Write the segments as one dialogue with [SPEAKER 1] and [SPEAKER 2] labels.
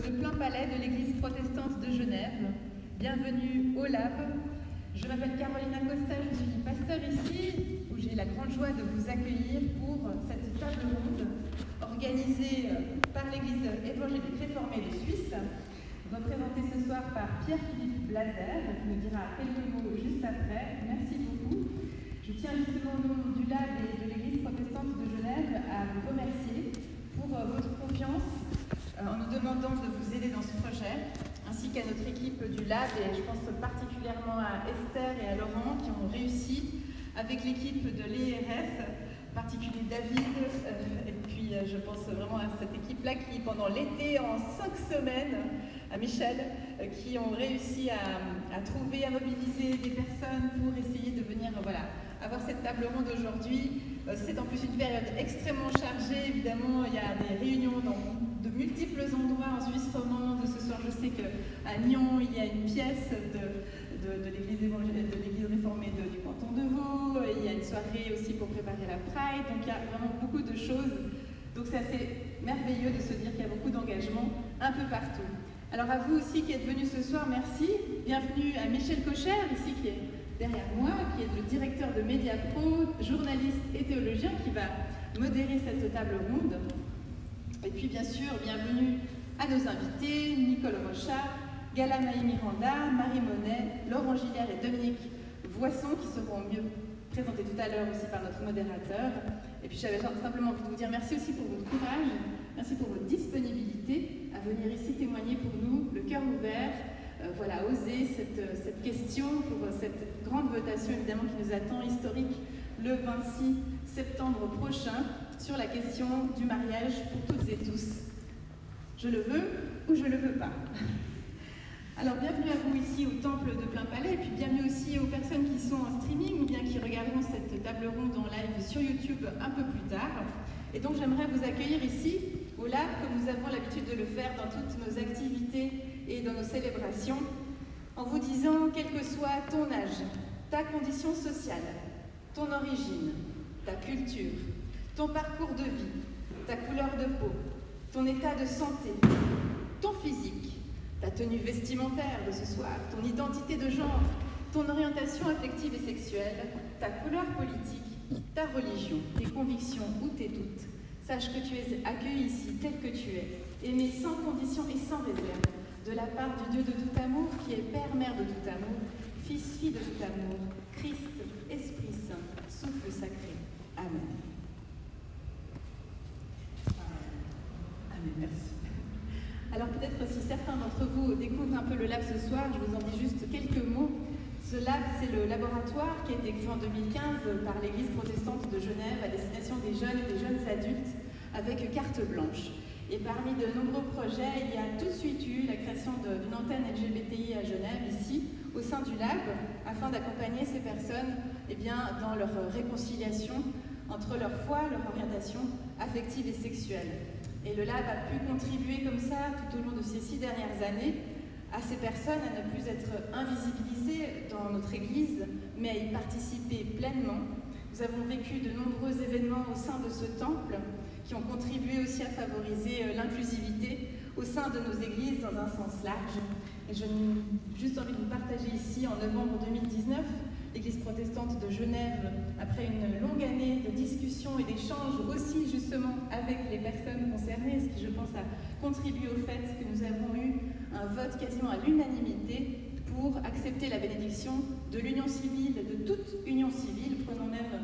[SPEAKER 1] de plein palais de l'église protestante de Genève. Bienvenue au Lab. Je m'appelle Carolina Costa, je suis pasteur ici, où j'ai la grande joie de vous accueillir pour cette table ronde organisée par l'église évangélique réformée de Suisse, représentée ce soir par Pierre-Philippe Blazer, qui nous dira quelques mots juste après. Merci beaucoup. Je tiens justement au nom du Lab et de l'église protestante de Genève à vous remercier pour votre confiance en nous demandant de vous aider dans ce projet, ainsi qu'à notre équipe du Lab, et je pense particulièrement à Esther et à Laurent qui ont réussi avec l'équipe de l'ERS, en particulier David, et puis je pense vraiment à cette équipe-là qui, pendant l'été, en 5 semaines, à Michel, qui ont réussi à trouver, à mobiliser des personnes pour essayer de venir avoir cette table ronde aujourd'hui. C'est en plus une période extrêmement chargée, évidemment, il y a des réunions dans de multiples endroits en Suisse romande. Ce soir, je sais qu'à Nyon, il y a une pièce de l'église réformée du canton de Vaud. Il y a une soirée aussi pour préparer la Pride. Donc il y a vraiment beaucoup de choses. Donc c'est assez merveilleux de se dire qu'il y a beaucoup d'engagement un peu partout. Alors à vous aussi qui êtes venus ce soir, merci. Bienvenue à Michel Cocher, ici qui est derrière moi, qui est le directeur de Mediapro, journaliste et théologien, qui va modérer cette table ronde. Et puis bien sûr, bienvenue à nos invités, Nicole Rocha, Gala Maï Miranda, Marie Monet, Laurent Gillière et Dominique Voisson, qui seront mieux présentés tout à l'heure aussi par notre modérateur. Et puis j'avais simplement envie de vous dire merci aussi pour votre courage, merci pour votre disponibilité à venir ici témoigner pour nous, le cœur ouvert, oser cette question pour cette grande votation évidemment qui nous attend, historique, le 26 septembre prochain, sur la question du mariage pour toutes et tous. Je le veux ou je le veux pas. Alors bienvenue à vous ici au Temple de Plein Palais, et puis bienvenue aussi aux personnes qui sont en streaming ou bien qui regarderont cette table ronde en live sur YouTube un peu plus tard. Et donc j'aimerais vous accueillir ici au Lab, comme nous avons l'habitude de le faire dans toutes nos activités et dans nos célébrations, en vous disant, quel que soit ton âge, ta condition sociale, ton origine, ta culture, ton parcours de vie, ta couleur de peau, ton état de santé, ton physique, ta tenue vestimentaire de ce soir, ton identité de genre, ton orientation affective et sexuelle, ta couleur politique, ta religion, tes convictions ou tes doutes. Sache que tu es accueilli ici tel que tu es, aimé sans condition et sans réserve, de la part du Dieu de tout amour, qui est Père, Mère de tout amour, Fils, Fille de tout amour, Christ, Esprit Saint, souffle sacré. Amen. Amen, merci. Alors peut-être si certains d'entre vous découvrent un peu le Lab ce soir, je vous en dis juste quelques mots. Ce Lab, c'est le laboratoire qui a été créé en 2015 par l'église protestante de Genève à destination des jeunes et des jeunes adultes avec carte blanche. Et parmi de nombreux projets, il y a tout de suite eu la création d'une antenne LGBTI à Genève, ici, au sein du Lab, afin d'accompagner ces personnes dans leur réconciliation entre leur foi, leur orientation affective et sexuelle. Et le Lab a pu contribuer comme ça, tout au long de ces 6 dernières années, à ces personnes à ne plus être invisibilisées dans notre Église, mais à y participer pleinement. Nous avons vécu de nombreux événements au sein de ce temple qui ont contribué aussi à favoriser l'inclusivité au sein de nos églises dans un sens large. Et j'ai juste envie de vous partager ici, en novembre 2019, l'église protestante de Genève, après une longue année de discussions et d'échanges aussi justement avec les personnes concernées, ce qui je pense a contribué au fait que nous avons eu un vote quasiment à l'unanimité pour accepter la bénédiction de l'union civile, de toute union civile, prenons même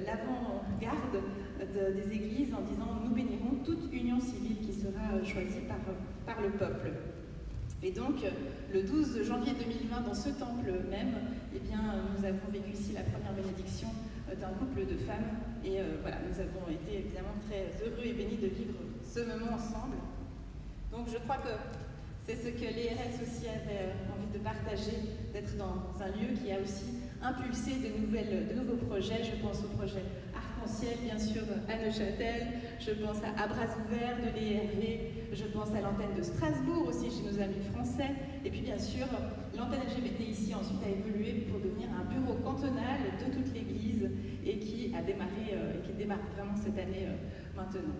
[SPEAKER 1] l'avant-garde des églises en disant nous bénirons toute union civile qui sera choisie par le peuple. Et donc, le 12 janvier 2020, dans ce temple même, nous avons vécu ici la première bénédiction d'un couple de femmes. Et nous avons été évidemment très heureux et bénis de vivre ce moment ensemble. Donc, je crois que c'est ce que l'ERS aussi avait envie de partager, d'être dans un lieu qui a aussi impulsé de nouveaux projets. Je pense au projet Arc-en-Ciel, bien sûr, à Neuchâtel. Je pense à Bras Ouverts de l'ERV. Je pense à l'antenne de Strasbourg aussi, chez nos amis français. Et puis, bien sûr, l'antenne LGBT ici ensuite a évolué pour devenir un bureau cantonal de toute l'Église et qui a démarré, et qui démarre vraiment cette année maintenant.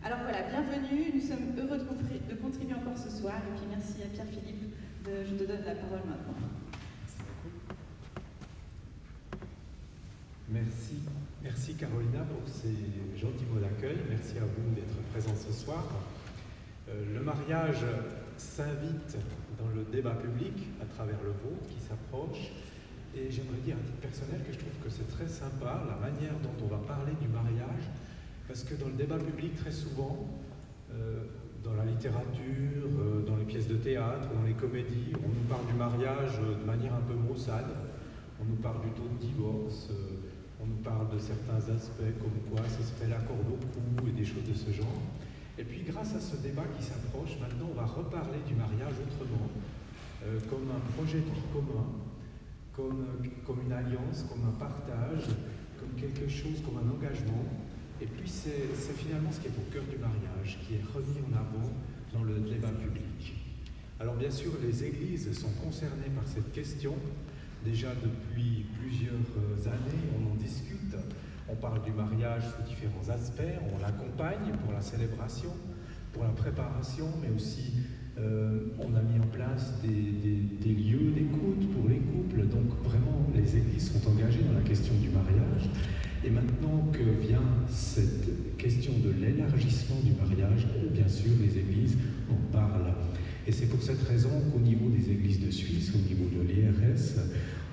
[SPEAKER 1] Alors voilà, bienvenue, nous sommes heureux de contribuer encore ce soir, et puis merci à Pierre-Philippe, je te donne la parole maintenant.
[SPEAKER 2] Merci Carolina pour ces gentils mots d'accueil, merci à vous d'être présents ce soir. Le mariage s'invite dans le débat public à travers le vôtre qui s'approche, et j'aimerais dire à titre personnel que je trouve que c'est très sympa la manière dont on va parler du mariage, parce que dans le débat public très souvent, dans la littérature, dans les pièces de théâtre, dans les comédies, on nous parle du mariage de manière un peu maussade, on nous parle du taux de divorce, on nous parle de certains aspects comme quoi ce serait la corde au cou et des choses de ce genre. Et puis grâce à ce débat qui s'approche, maintenant on va reparler du mariage autrement, comme un projet de vie commun, comme une alliance, comme un partage, comme quelque chose, comme un engagement. Et puis c'est finalement ce qui est au cœur du mariage, qui est remis en avant dans le débat public. Alors bien sûr, les églises sont concernées par cette question. Déjà depuis plusieurs années, on en discute. On parle du mariage sous différents aspects, on l'accompagne pour la célébration, pour la préparation, mais aussi on a mis en place des lieux d'écoute pour les couples. Donc vraiment, les églises sont engagées dans la question du mariage. Et maintenant que vient cette question de l'élargissement du mariage, bien sûr, les églises en parlent. Et c'est pour cette raison qu'au niveau des églises de Suisse, au niveau de l'ERS,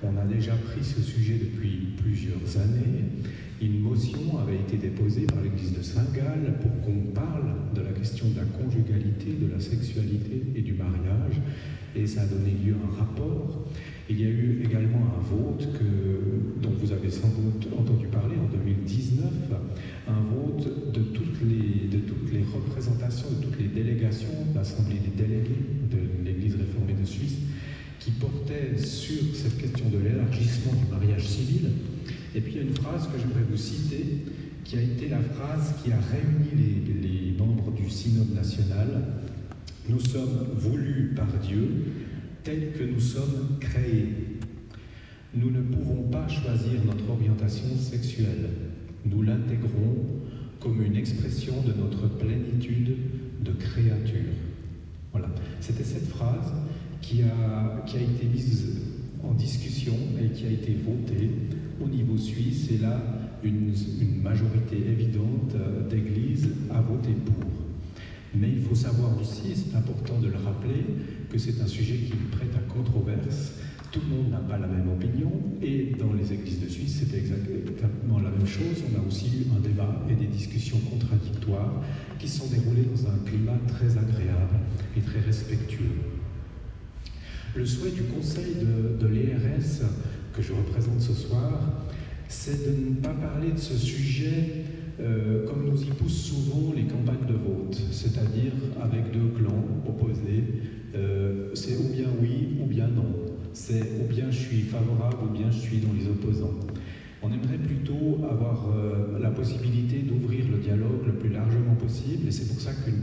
[SPEAKER 2] on a déjà pris ce sujet depuis plusieurs années. Une motion avait été déposée par l'église de Saint-Gall pour qu'on parle de la question de la conjugalité, de la sexualité et du mariage. Et ça a donné lieu à un rapport. Il y a eu également un vote dont vous avez sans doute entendu parler en 2019, un vote de toutes les représentations, de toutes les délégations, l'Assemblée des délégués de l'Église réformée de Suisse, qui portait sur cette question de l'élargissement du mariage civil. Et puis il y a une phrase que j'aimerais vous citer, qui a été la phrase qui a réuni les membres du Synode national. Nous sommes voulus par Dieu, tels que nous sommes créés. Nous ne pouvons pas choisir notre orientation sexuelle. Nous l'intégrons comme une expression de notre plénitude de créature. Voilà. C'était cette phrase qui a été mise en discussion et qui a été votée au niveau suisse. Et là, une majorité évidente d'églises a voté pour. Mais il faut savoir aussi, et c'est important de le rappeler, que c'est un sujet qui prête à controverse. Tout le monde n'a pas la même opinion, et dans les églises de Suisse, c'était exactement la même chose. On a aussi eu un débat et des discussions contradictoires qui se sont déroulées dans un climat très agréable et très respectueux. Le souhait du conseil de l'ERS, que je représente ce soir, c'est de ne pas parler de ce sujet comme nous y poussent souvent les campagnes de vote, c'est-à-dire avec deux clans opposés. C'est ou bien oui ou bien non. C'est ou bien je suis favorable ou bien je suis dans les opposants. On aimerait plutôt avoir la possibilité d'ouvrir le dialogue le plus largement possible, et c'est pour ça qu'une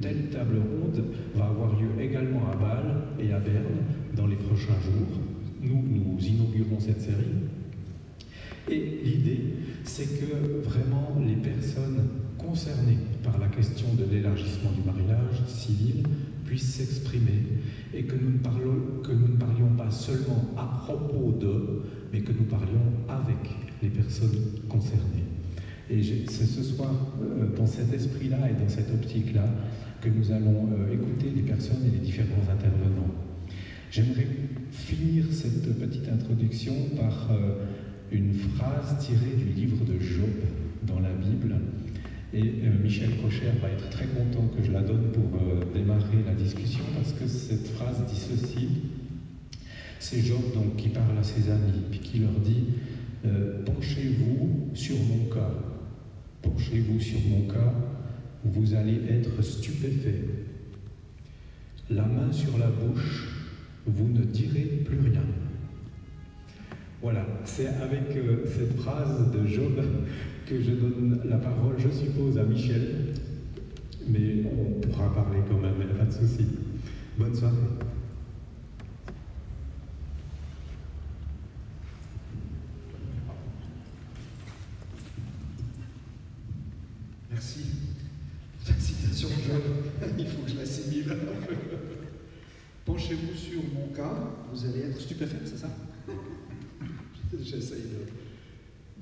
[SPEAKER 2] telle table ronde va avoir lieu également à Bâle et à Berne dans les prochains jours. Nous inaugurons cette série. Et l'idée, c'est que vraiment les personnes concernées par la question de l'élargissement du mariage civil puissent s'exprimer, et que nous ne parlions pas seulement à propos d'eux, mais que nous parlions avec les personnes concernées. Et c'est ce soir, dans cet esprit-là et dans cette optique-là, que nous allons écouter les personnes et les différents intervenants. J'aimerais finir cette petite introduction par une phrase tirée du livre de Job dans la Bible. Et Michel Cocher va être très content que je la donne pour démarrer la discussion, parce que cette phrase dit ceci. C'est Job donc qui parle à ses amis, puis qui leur dit penchez-vous sur mon cas. Penchez-vous sur mon cas, vous allez être stupéfaits. La main sur la bouche, vous ne direz plus rien. Voilà, c'est avec cette phrase de Job que je donne la parole, je suppose, à Michel, mais on pourra parler quand même, pas de souci. Bonne soirée.
[SPEAKER 3] Merci. facile. Penchez-vous sur mon cas, vous allez être stupéfaite, c'est ça? J'essaye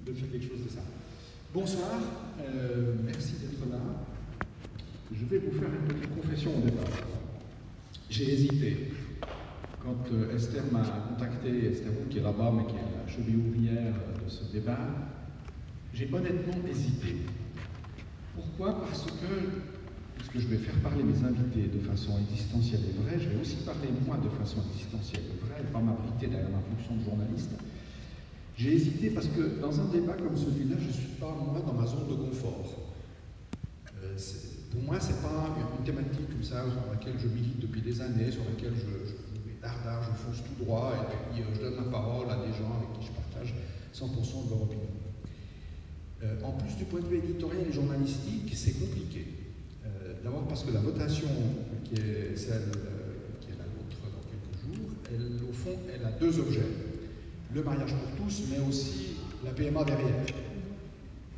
[SPEAKER 3] de faire quelque chose de ça. Bonsoir, merci d'être là. Je vais vous faire une petite confession au départ. J'ai hésité. Quand Esther m'a contacté, Esther qui est là-bas, mais qui est la cheville ouvrière de ce débat, j'ai honnêtement hésité. Pourquoi? Parce que, puisque je vais faire parler mes invités de façon existentielle et vraie, je vais aussi parler moi de façon existentielle et vraie, et pas m'abriter derrière ma fonction de journaliste. J'ai hésité parce que dans un débat comme celui-là, je ne suis pas, moi, dans ma zone de confort. Pour moi, ce n'est pas une thématique comme ça sur laquelle je milite depuis des années, sur laquelle je fonce tout droit, et puis je donne la parole à des gens avec qui je partage 100% de leur opinion. En plus, du point de vue éditorial et journalistique, c'est compliqué. D'abord parce que la votation, qui est celle qui est la nôtre dans quelques jours, elle, au fond, elle a deux objets. Le mariage pour tous, mais aussi la PMA derrière.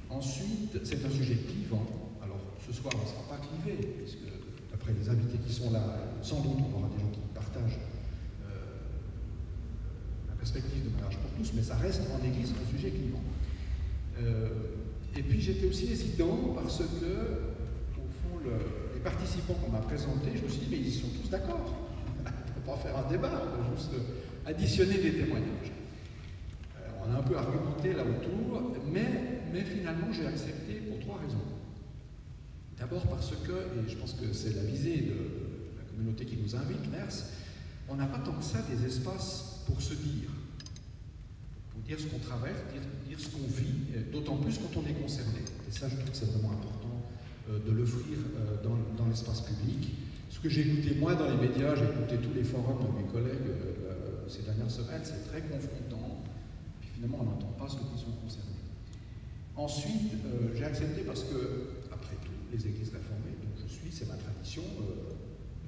[SPEAKER 3] Ensuite, c'est un sujet clivant. Alors, ce soir, on ne sera pas clivé, puisque d'après les invités qui sont là, sans doute, on aura des gens qui partagent la perspective de mariage pour tous, mais ça reste en Église un sujet clivant. Et puis, j'étais aussi hésitant parce que, au fond, les participants qu'on m'a présentés, je me suis dit, mais ils sont tous d'accord. On ne peut pas faire un débat, on peut juste additionner des témoignages. On a un peu argumenté là autour, mais finalement j'ai accepté pour trois raisons. D'abord parce que, et je pense que c'est la visée de la communauté qui nous invite, MERS, on n'a pas tant que ça des espaces pour se dire. Pour dire ce qu'on traverse, dire ce qu'on vit, d'autant plus quand on est concerné. Et ça, je trouve que c'est vraiment important de l'offrir dans l'espace public. Ce que j'ai écouté moi dans les médias, j'ai écouté tous les forums de mes collègues ces dernières semaines, c'est très confrontant. Finalement, on n'entend pas ceux qui sont concernés. Ensuite, j'ai accepté parce que, après tout, les églises réformées, dont je suis, c'est ma tradition,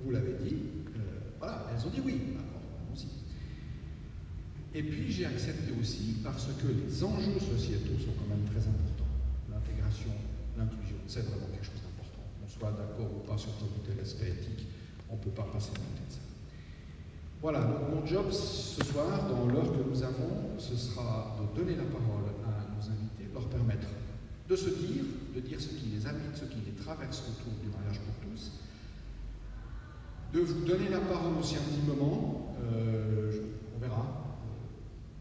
[SPEAKER 3] vous l'avez dit, voilà, elles ont dit oui, alors allons-y. Et puis, j'ai accepté aussi parce que les enjeux sociétaux sont quand même très importants. L'intégration, l'inclusion, c'est vraiment quelque chose d'important. Qu'on soit d'accord ou pas sur tel ou tel aspect éthique, on ne peut pas passer à côté de ça. Voilà, donc mon job ce soir, dans l'heure que nous avons, ce sera de donner la parole à nos invités, de leur permettre de se dire, de dire ce qui les habite, ce qui les traverse autour du mariage pour tous, de vous donner la parole aussi un petit moment, on verra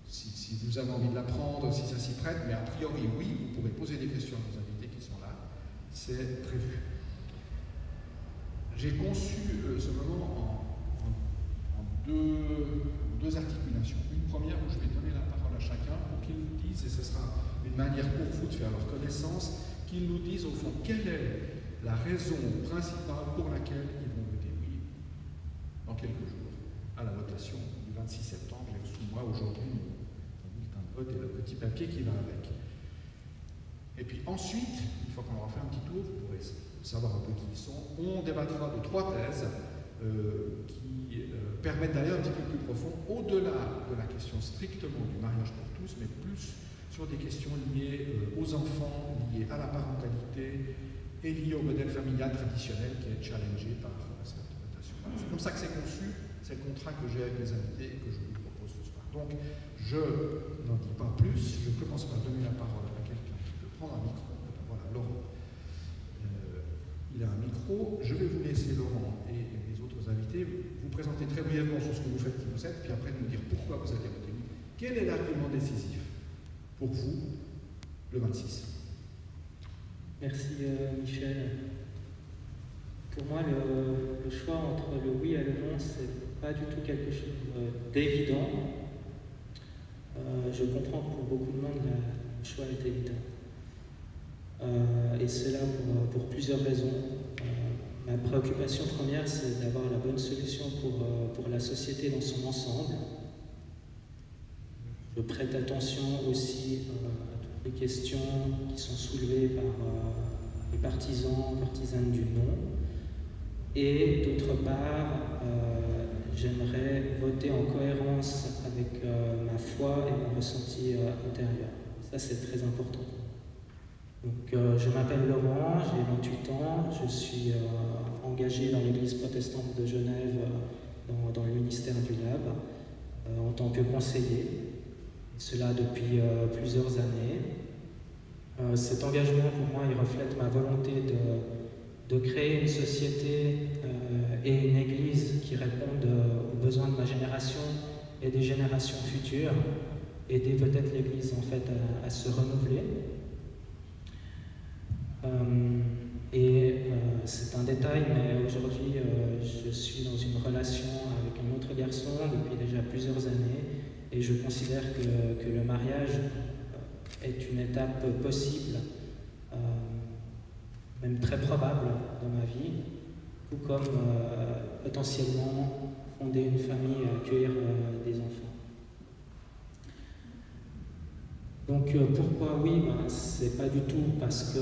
[SPEAKER 3] si vous avez envie de la prendre, si ça s'y prête, mais a priori oui, vous pourrez poser des questions à nos invités qui sont là, c'est prévu. J'ai conçu ce moment en deux articulations. Une première où je vais donner la parole à chacun pour qu'ils nous disent, et ce sera une manière pour vous de faire leur connaissance, qu'ils nous disent au fond quelle est la raison principale pour laquelle ils vont voter oui dans quelques jours à la votation du 26 septembre. J'ai sous moi aujourd'hui un bulletin de vote et le petit papier qui va avec. Et puis ensuite, une fois qu'on aura fait un petit tour, vous pourrez savoir un peu qui ils sont, on débattra de trois thèses qui permettent d'aller un petit peu plus profond, au-delà de la question strictement du mariage pour tous, mais plus sur des questions liées aux enfants, liées à la parentalité et liées au modèle familial traditionnel qui est challengé par cette votation. C'est comme ça que c'est conçu, c'est le contrat que j'ai avec les invités et que je vous propose ce soir. Donc, je n'en dis pas plus, je commence par donner la parole à quelqu'un qui peut prendre un micro. Voilà, Laurent. Il a un micro, je vais vous laisser Laurent et les autres invités vous présenter très brièvement sur ce que vous faites, qui vous êtes, puis après nous dire pourquoi vous avez voté. Quel est l'argument décisif pour vous le 26?
[SPEAKER 4] Merci Michel. Pour moi, le choix entre le oui et le non, c'est pas du tout quelque chose d'évident. Je comprends que pour beaucoup de monde, le choix est évident. Et c'est là pour plusieurs raisons. Ma préoccupation première, c'est d'avoir la bonne solution pour la société dans son ensemble. Je prête attention aussi à toutes les questions qui sont soulevées par les partisans, partisanes du non. Et d'autre part, j'aimerais voter en cohérence avec ma foi et mon ressenti intérieur. Ça, c'est très important. Donc, je m'appelle Laurent, j'ai 28 ans, je suis engagé engagé dans l'Église protestante de Genève dans le ministère du Lab en tant que conseiller, cela depuis plusieurs années. Cet engagement, pour moi, il reflète ma volonté de créer une société et une Église qui répondent aux besoins de ma génération et des générations futures, aider peut-être l'Église en fait à se renouveler. C'est un détail, mais aujourd'hui je suis dans une relation avec un autre garçon depuis déjà plusieurs années et je considère que le mariage est une étape possible, même très probable dans ma vie, tout comme potentiellement fonder une famille et accueillir des enfants. Donc pourquoi oui, c'est pas du tout parce que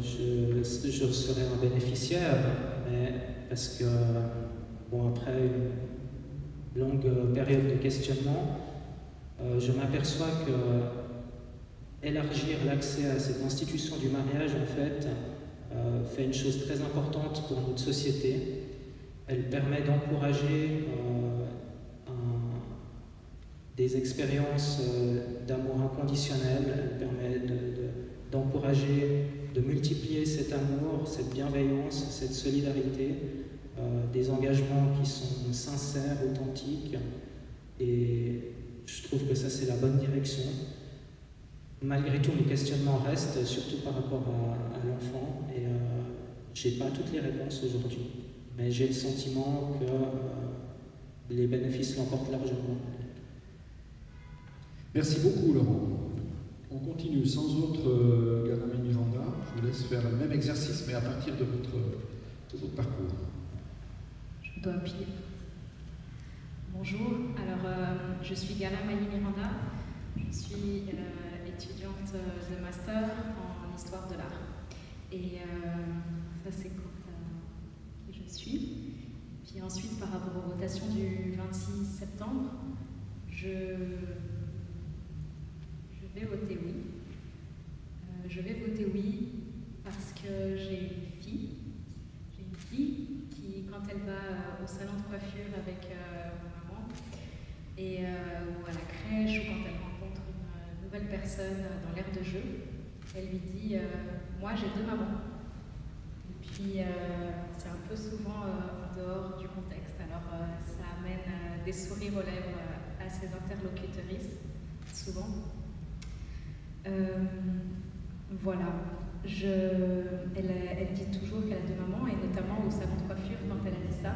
[SPEAKER 4] je serais un bénéficiaire, mais parce que, bon, après une longue période de questionnement, je m'aperçois que élargir l'accès à cette institution du mariage, en fait une chose très importante pour notre société. Elle permet d'encourager des expériences d'amour inconditionnel, elle permet d'encourager, de multiplier cet amour, cette bienveillance, cette solidarité, des engagements qui sont sincères, authentiques, et je trouve que ça c'est la bonne direction. Malgré tout, mes questionnements restent, surtout par rapport à l'enfant, et je n'ai pas toutes les réponses aujourd'hui, mais j'ai le sentiment que les bénéfices l'emportent largement.
[SPEAKER 3] Merci beaucoup, Laurent. On continue sans autre Galamé Miranda. Je vous laisse faire le même exercice, mais à partir de votre parcours.
[SPEAKER 5] Je dois appuyer. Bonjour, alors je suis Galamé Miranda. Je suis étudiante de master en histoire de l'art. Et ça, c'est qui je suis. Puis ensuite, par rapport aux votations du 26 septembre, je vais voter oui. Je vais voter oui parce que j'ai une fille. J'ai une fille qui, quand elle va au salon de coiffure avec ma maman, ou à la crèche, ou quand elle rencontre une nouvelle personne dans l'aire de jeu, elle lui dit moi j'ai deux mamans. Et puis c'est un peu souvent en dehors du contexte. Alors ça amène des sourires aux lèvres à ses interlocutrices, souvent. Voilà, elle dit toujours qu'elle a deux mamans, et notamment au salon de coiffure, quand elle a dit ça,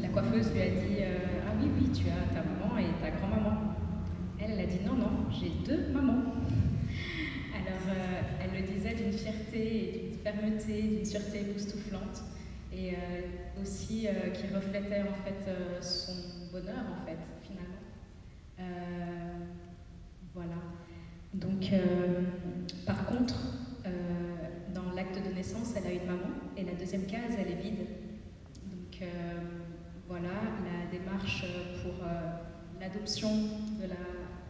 [SPEAKER 5] la coiffeuse lui a dit ah oui, tu as ta maman et ta grand-maman. Elle a dit non, j'ai deux mamans. Alors elle le disait d'une fierté et d'une fermeté, d'une sûreté époustouflante, et aussi qui reflétait en fait son bonheur en fait, finalement. Voilà. Donc, par contre, dans l'acte de naissance, elle a une maman, et la deuxième case, elle est vide. Donc, voilà, la démarche pour l'adoption de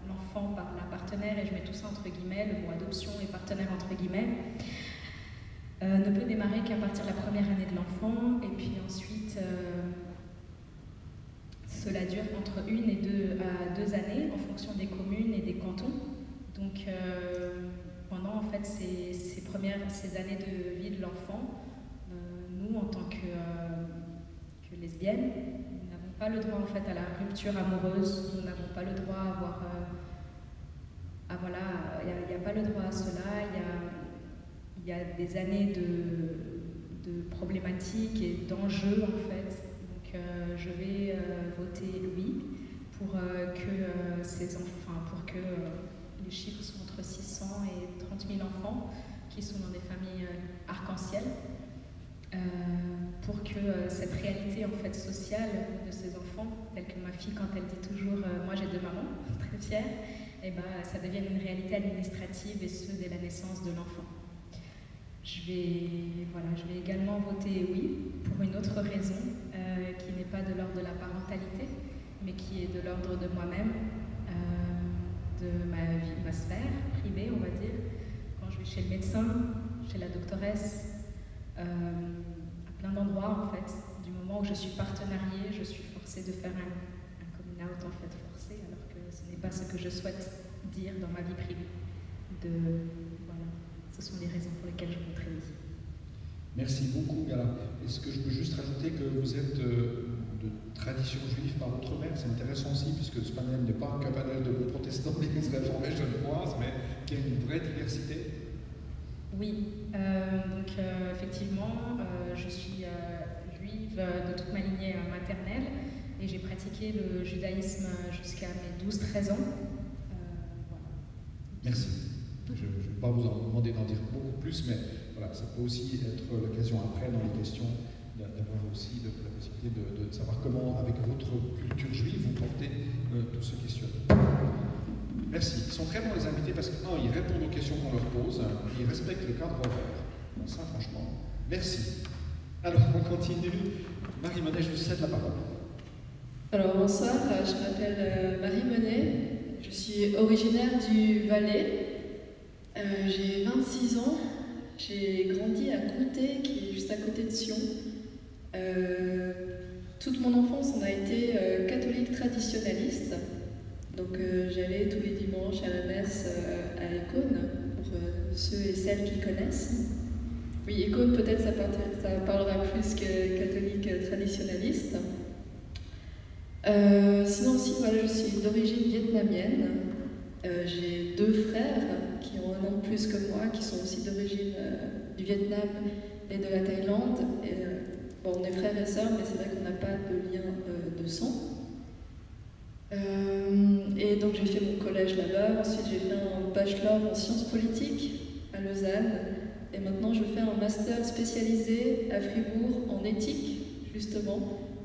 [SPEAKER 5] l'enfant par la partenaire, et je mets tout ça entre guillemets, le mot adoption et partenaire entre guillemets, ne peut démarrer qu'à partir de la première année de l'enfant, et puis ensuite, cela dure entre 1 et 2 années en fonction des communes et des cantons. Donc pendant en fait ces années de vie de l'enfant, nous en tant que lesbiennes, nous n'avons pas le droit en fait à la rupture amoureuse, nous n'avons pas le droit à avoir il n'y a pas le droit à cela. Il y a des années de problématiques et d'enjeux en fait. Donc je vais voter oui pour que ces enfants, pour que les chiffres sont entre 600 et 30 000 enfants qui sont dans des familles arc-en-ciel, pour que cette réalité en fait sociale de ces enfants, telle que ma fille quand elle dit toujours moi j'ai deux mamans, très fière, et ça devienne une réalité administrative, et ce dès la naissance de l'enfant. Je vais également voter oui pour une autre raison qui n'est pas de l'ordre de la parentalité, mais qui est de l'ordre de moi-même, de ma sphère privée, on va dire. Quand je vais chez le médecin, chez la doctoresse, à plein où je suis partenariée, je suis forcée de faire un coming out en fait forcé, alors que ce n'est pas ce que je souhaite dire dans ma vie privée. Voilà, ce sont les raisons pour lesquelles je voterai oui.
[SPEAKER 3] Merci beaucoup, Gala. Est-ce que je peux juste rajouter que vous êtes de tradition juive par votre mère? C'est intéressant aussi, puisque ce panel n'est pas qu'un panel de protestants, d'églises réformées genevoises, mais qu'il y a une vraie diversité.
[SPEAKER 5] Oui, donc effectivement, je suis juive de toute ma lignée maternelle et j'ai pratiqué le judaïsme jusqu'à mes 12-13 ans. Voilà.
[SPEAKER 3] Merci. Je ne vais pas vous en demander d'en dire beaucoup plus, mais voilà, ça peut aussi être l'occasion après, dans les questions, d'avoir aussi la possibilité de savoir comment, avec votre culture juive, vous portez tout ce questionnement. Merci. Ils sont très bons les invités parce que, ils répondent aux questions qu'on leur pose, ils respectent le cadre horaire. Bon, ça, franchement, merci. Alors, on continue. Marie Monet, je vous cède la parole.
[SPEAKER 6] Alors, bonsoir, je m'appelle Marie Monet, je suis originaire du Valais. J'ai 26 ans, j'ai grandi à Comté, qui est juste à côté de Sion. Toute mon enfance, on a été catholique traditionnaliste. Donc j'allais tous les dimanches à la messe à Écône, pour ceux et celles qui connaissent. Oui, Écône, peut-être ça parlera plus que catholique traditionnaliste. Sinon aussi, voilà, je suis d'origine vietnamienne. J'ai 2 frères qui ont un an de plus que moi, qui sont aussi d'origine du Vietnam et de la Thaïlande. Et, bon, on est frères et sœurs, mais c'est vrai qu'on n'a pas de lien de sang. Et donc j'ai fait mon collège là-bas, ensuite j'ai fait un bachelor en sciences politiques à Lausanne, et maintenant je fais un master spécialisé à Fribourg en éthique, justement.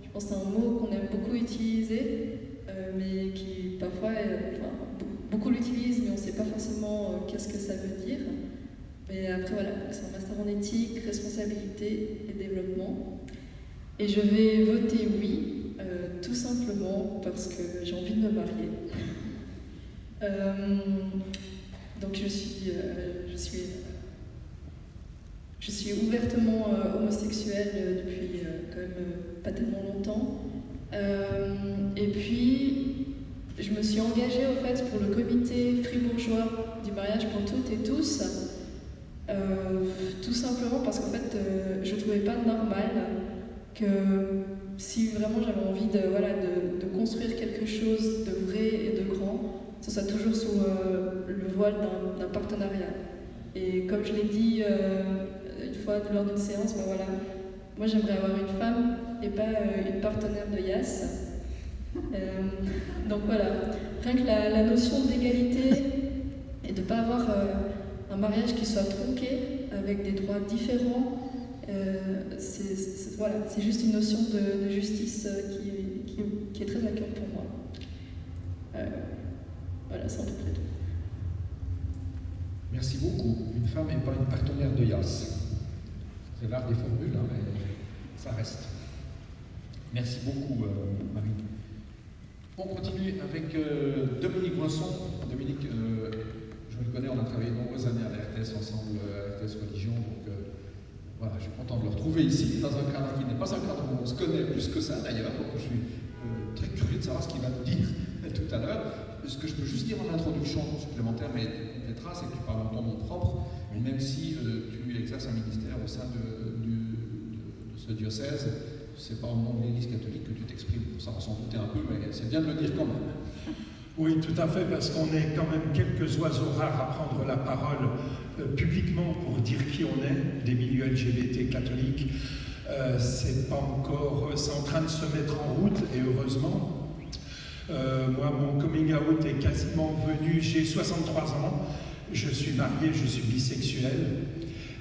[SPEAKER 6] Je pense que c'est un mot qu'on aime beaucoup utiliser, mais qui parfois, beaucoup l'utilisent, mais on ne sait pas forcément qu'est-ce que ça veut dire. Mais après voilà, c'est un master en éthique, responsabilité et développement. Et je vais voter oui. Tout simplement parce que j'ai envie de me marier. Donc je suis ouvertement homosexuelle depuis quand même pas tellement longtemps. Et puis je me suis engagée au fait pour le comité fribourgeois du mariage pour toutes et tous. Tout simplement parce qu'en fait je trouvais pas normal que si vraiment j'avais envie de construire quelque chose de vrai et de grand, ce soit toujours sous le voile d'un partenariat. Et comme je l'ai dit une fois lors d'une séance, ben voilà, moi j'aimerais avoir une femme et pas une partenaire de Yass. Donc voilà, rien que la notion d'égalité et de ne pas avoir un mariage qui soit tronqué avec des droits différents. C'est juste une notion de justice qui est très à cœur pour moi. Voilà, c'est à peu près tout.
[SPEAKER 3] Merci beaucoup. Une femme et pas une partenaire de Yass. C'est l'art des formules, hein, mais ça reste. Merci beaucoup, Marie. On continue avec Dominique Voinson. Dominique, je le connais, on a travaillé de nombreuses années à la RTS ensemble, à la RTS Religion, donc voilà, je suis content de le retrouver ici, dans un cadre qui n'est pas un cadre où on se connaît plus que ça d'ailleurs, donc je suis très curieux de savoir ce qu'il va nous dire tout à l'heure. Ce que je peux juste dire en introduction supplémentaire, mais Petra, c'est que tu parles en ton nom propre, même si tu exerces un ministère au sein de ce diocèse, c'est pas au nom de l'Église catholique que tu t'exprimes, ça va s'en douter un peu, mais c'est bien de le dire quand même.
[SPEAKER 7] Oui, tout à fait, parce qu'on est quand même quelques oiseaux rares à prendre la parole publiquement pour dire qui on est, des milieux LGBT catholiques. C'est en train de se mettre en route, et heureusement. Moi, mon coming out est quasiment venu, j'ai 63 ans, je suis marié, je suis bisexuel,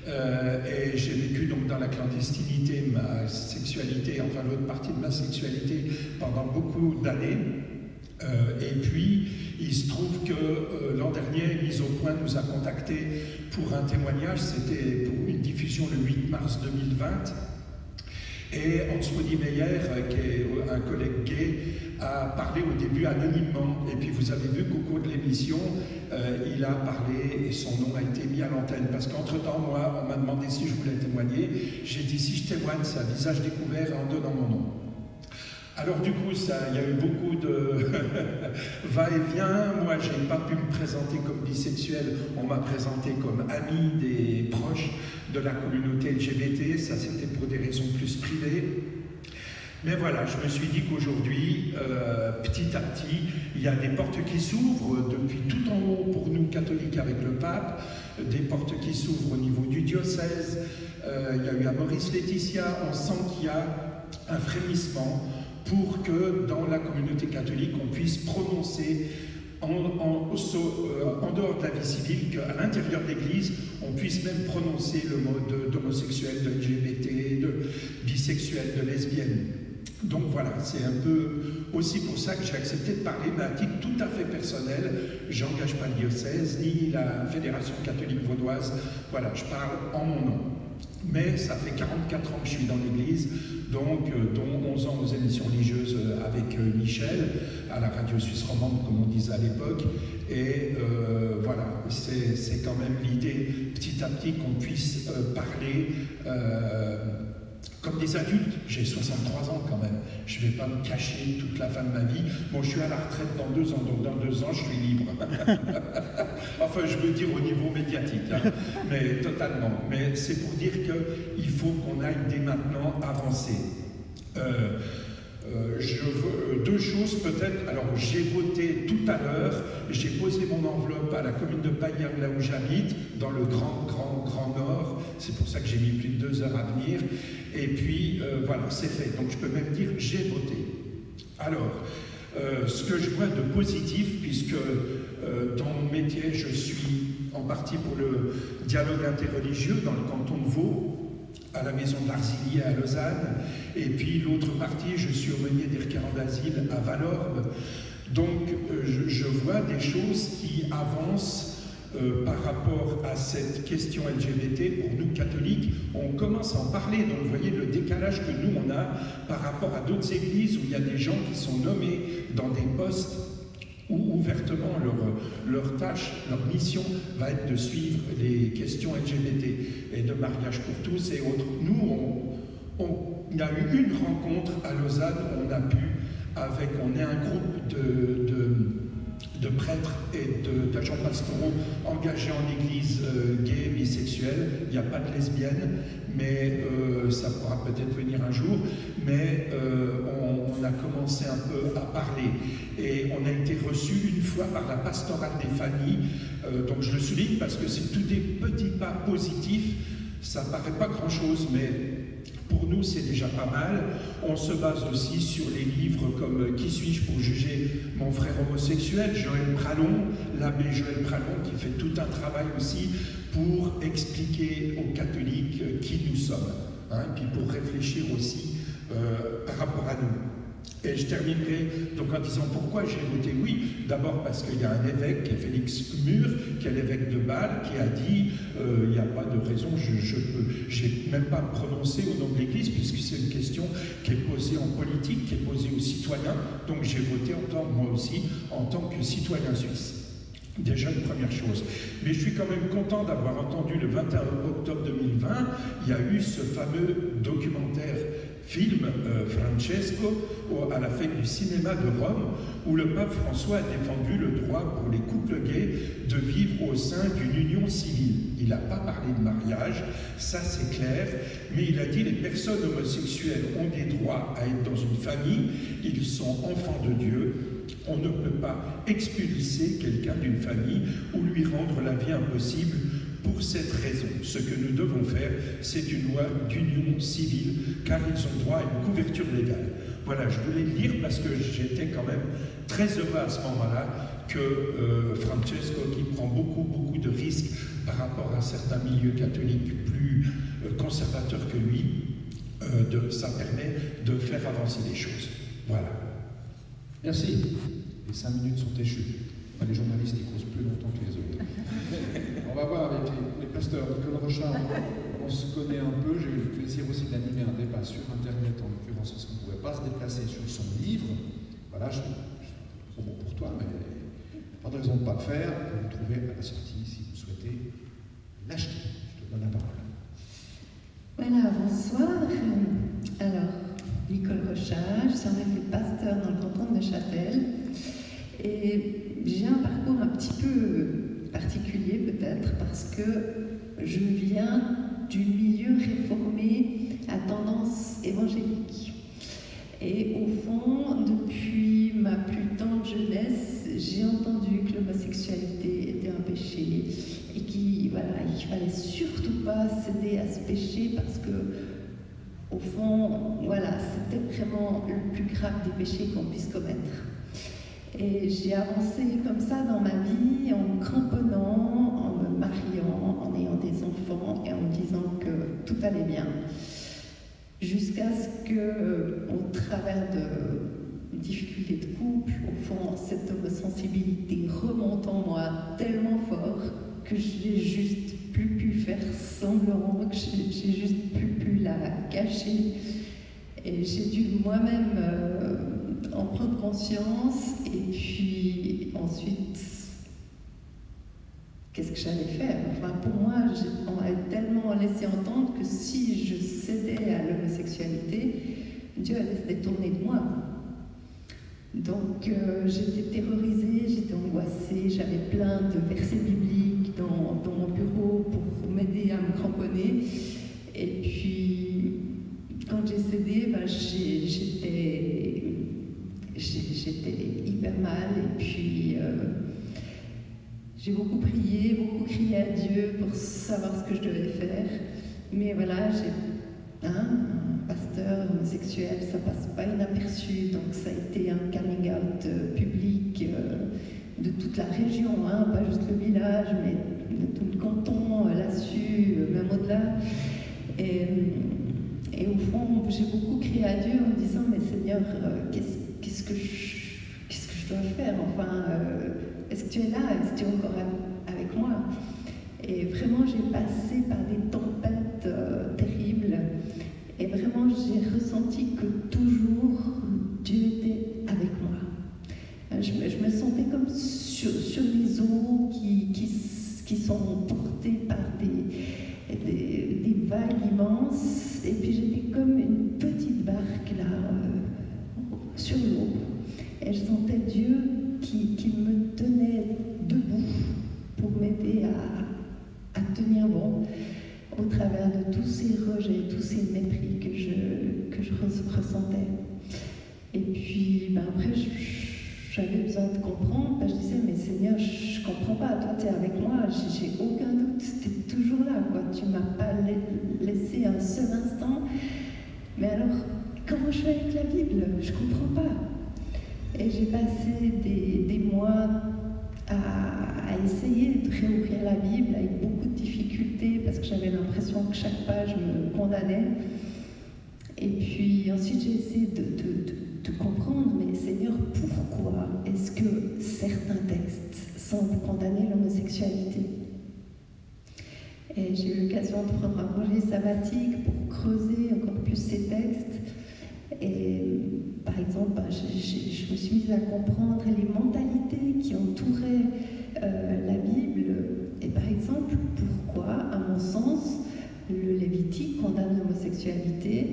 [SPEAKER 7] et j'ai vécu donc dans la clandestinité ma sexualité, enfin l'autre partie de ma sexualité pendant beaucoup d'années. Et puis, il se trouve que l'an dernier, Mise au Point nous a contactés pour un témoignage, c'était pour une diffusion le 8 mars 2020. Et Hans-Rudi Meyer, qui est un collègue gay, a parlé au début anonymement. Et puis vous avez vu qu'au cours de l'émission, il a parlé et son nom a été mis à l'antenne. Parce qu'entre-temps, moi, on m'a demandé si je voulais témoigner. J'ai dit si je témoigne, c'est à visage découvert en donnant mon nom. Alors du coup, il y a eu beaucoup de va-et-vient. Moi, je n'ai pas pu me présenter comme bisexuel. On m'a présenté comme ami des proches de la communauté LGBT. Ça, c'était pour des raisons plus privées. Mais voilà, je me suis dit qu'aujourd'hui, petit à petit, il y a des portes qui s'ouvrent depuis tout en haut pour nous catholiques avec le pape, des portes qui s'ouvrent au niveau du diocèse. Il y a eu à Maurice Laetitia, on sent qu'il y a un frémissement pour que dans la communauté catholique, on puisse prononcer en dehors de la vie civile, qu'à l'intérieur de l'Église, on puisse même prononcer le mot d'homosexuel, de LGBT, de bisexuel, de lesbienne. Donc voilà, c'est un peu aussi pour ça que j'ai accepté de parler, mais à titre tout à fait personnel. Je n'engage pas le diocèse, ni la Fédération catholique vaudoise. Voilà, je parle en mon nom. Mais ça fait 44 ans que je suis dans l'Église, donc dont 11 ans aux émissions religieuses avec Michel, à la radio suisse romande, comme on disait à l'époque. Et voilà, c'est quand même l'idée, petit à petit, qu'on puisse parler comme des adultes. J'ai 63 ans quand même, je ne vais pas me cacher toute la fin de ma vie. Bon, je suis à la retraite dans 2 ans, donc dans 2 ans, je suis libre. Enfin, je veux dire au niveau médiatique, hein, mais totalement. Mais c'est pour dire qu'il faut qu'on aille dès maintenant avancer. Je veux 2 choses peut-être. Alors, j'ai voté tout à l'heure, j'ai posé mon enveloppe à la commune de Payerne, là où j'habite, dans le grand Nord. C'est pour ça que j'ai mis plus de 2 heures à venir. Et puis, voilà, c'est fait. Donc, je peux même dire j'ai voté. Alors, ce que je vois de positif, puisque dans mon métier, je suis en partie pour le dialogue interreligieux dans le canton de Vaud, à la maison de l'Arzillier à Lausanne, et puis l'autre partie, je suis aumônier des requérants d'asile à Valorbe. Donc je vois des choses qui avancent par rapport à cette question LGBT. Pour nous catholiques, on commence à en parler, donc vous voyez le décalage que nous on a par rapport à d'autres églises où il y a des gens qui sont nommés dans des postes où ouvertement leur tâche, leur mission va être de suivre les questions LGBT et de mariage pour tous et autres. Nous, on a eu une rencontre à Lausanne, on est un groupe de prêtres et d'agents pastoraux engagés en église gay, bisexuelle. Il n'y a pas de lesbiennes, mais ça pourra peut-être venir un jour. Mais on a commencé un peu à parler et on a été reçu une fois par la pastorale des familles. Donc je le souligne parce que c'est tous des petits pas positifs. Ça ne paraît pas grand-chose, mais pour nous, c'est déjà pas mal. On se base aussi sur les livres comme « Qui suis-je pour juger mon frère homosexuel ?» Joël Pralon, l'abbé Joël Pralon, qui fait tout un travail aussi pour expliquer aux catholiques qui nous sommes, hein, puis pour réfléchir aussi par rapport à nous. Et je terminerai donc en disant pourquoi j'ai voté oui. D'abord parce qu'il y a un évêque, qui est Félix Mur, qui est l'évêque de Bâle, qui a dit il n'y a pas de raison, je n'ai même pas prononcé au nom de l'Église, puisque c'est une question qui est posée en politique, qui est posée aux citoyens. Donc j'ai voté moi aussi en tant que citoyen suisse. Déjà une première chose. Mais je suis quand même content d'avoir entendu le 21 octobre 2020, il y a eu ce fameux documentaire film Francesco à la fête du cinéma de Rome, où le pape François a défendu le droit pour les couples gays de vivre au sein d'une union civile. Il n'a pas parlé de mariage, ça c'est clair, mais il a dit les personnes homosexuelles ont des droits à être dans une famille, ils sont enfants de Dieu. On ne peut pas expulser quelqu'un d'une famille ou lui rendre la vie impossible pour cette raison. Ce que nous devons faire, c'est une loi d'union civile, car ils ont droit à une couverture légale. Voilà, je voulais le lire parce que j'étais quand même très heureux à ce moment-là que Francesco, qui prend beaucoup de risques par rapport à certains milieux catholiques plus conservateurs que lui, ça permet de faire avancer les choses. Voilà.
[SPEAKER 3] Merci. Les 5 minutes sont échues. Enfin, les journalistes, ils causent plus longtemps que les autres. On va voir avec les pasteurs. Nicole Rochard, on se connaît un peu. J'ai eu le plaisir aussi d'animer un débat sur Internet se déplacer sur son livre. Voilà, je trop bon pour toi, mais pas de raison de ne pas le faire. Vous le trouvez à la sortie si vous souhaitez l'acheter. Je te donne la parole.
[SPEAKER 8] Voilà, bonsoir. Alors, Nicole Rochard, je suis en effet pasteur dans le canton de Neuchâtel. Et j'ai un parcours un petit peu particulier peut-être parce que je viens du milieu réformé à tendance évangélique. Et au fond, depuis ma plus tendre jeunesse, j'ai entendu que l'homosexualité était un péché et qu'il fallait surtout pas céder à ce péché parce que, au fond, voilà, c'était vraiment le plus grave des péchés qu'on puisse commettre. Et j'ai avancé comme ça dans ma vie en me cramponnant, en me mariant, en ayant des enfants et en me disant que tout allait bien. Jusqu'à ce que, au travers de difficultés de couple, au fond, cette homosensibilité remonte en moi tellement fort que j'ai juste plus pu faire semblant, que j'ai juste plus pu la cacher. Et j'ai dû moi-même en prendre conscience et puis ensuite, qu'est-ce que j'allais faire? Enfin, pour moi, on m'a tellement laissé entendre que si je cédais à l'homosexualité, Dieu allait se détourner de moi. Donc, j'étais terrorisée, j'étais angoissée, j'avais plein de versets bibliques dans mon bureau pour m'aider à me cramponner. Et puis, quand j'ai cédé, j'étais hyper mal et puis j'ai beaucoup prié, beaucoup crié à Dieu pour savoir ce que je devais faire. Mais voilà, un pasteur homosexuel, ça passe pas inaperçu, donc ça a été un coming out public de toute la région, pas juste le village, mais de tout le canton là-dessus, même au-delà. Et au fond, j'ai beaucoup crié à Dieu en me disant, mais Seigneur, qu'est-ce que je dois faire? Enfin, est-ce que tu es là? Est-ce que tu es encore avec moi? Et vraiment, j'ai passé par des tempêtes terribles. Et vraiment, j'ai ressenti que toujours, Dieu était avec moi. Je me sentais comme sur les eaux qui sont portées par des vagues immenses. Et puis, j'étais comme une petite barque, là, sur l'eau. Et je sentais Dieu qui me tenait debout pour m'aider à tenir bon au travers de tous ces rejets, tous ces mépris que je ressentais. Et puis après, j'avais besoin de comprendre. Je disais, mais Seigneur, je ne comprends pas, toi tu es avec moi, j'ai aucun doute, tu es toujours là, quoi. Tu ne m'as pas laissé un seul instant. Mais alors, comment je fais avec la Bible? Je ne comprends pas. Et j'ai passé des mois à essayer de réouvrir la Bible avec beaucoup de difficultés parce que j'avais l'impression que chaque page me condamnait. Et puis ensuite j'ai essayé de comprendre, mais Seigneur, pourquoi est-ce que certains textes semblent condamner l'homosexualité? Et j'ai eu l'occasion de prendre un congé sabbatique pour creuser encore plus ces textes. Et par exemple, je me suis mise à comprendre les mentalités qui entouraient la Bible. Et par exemple, pourquoi, à mon sens, le Lévitique condamne l'homosexualité?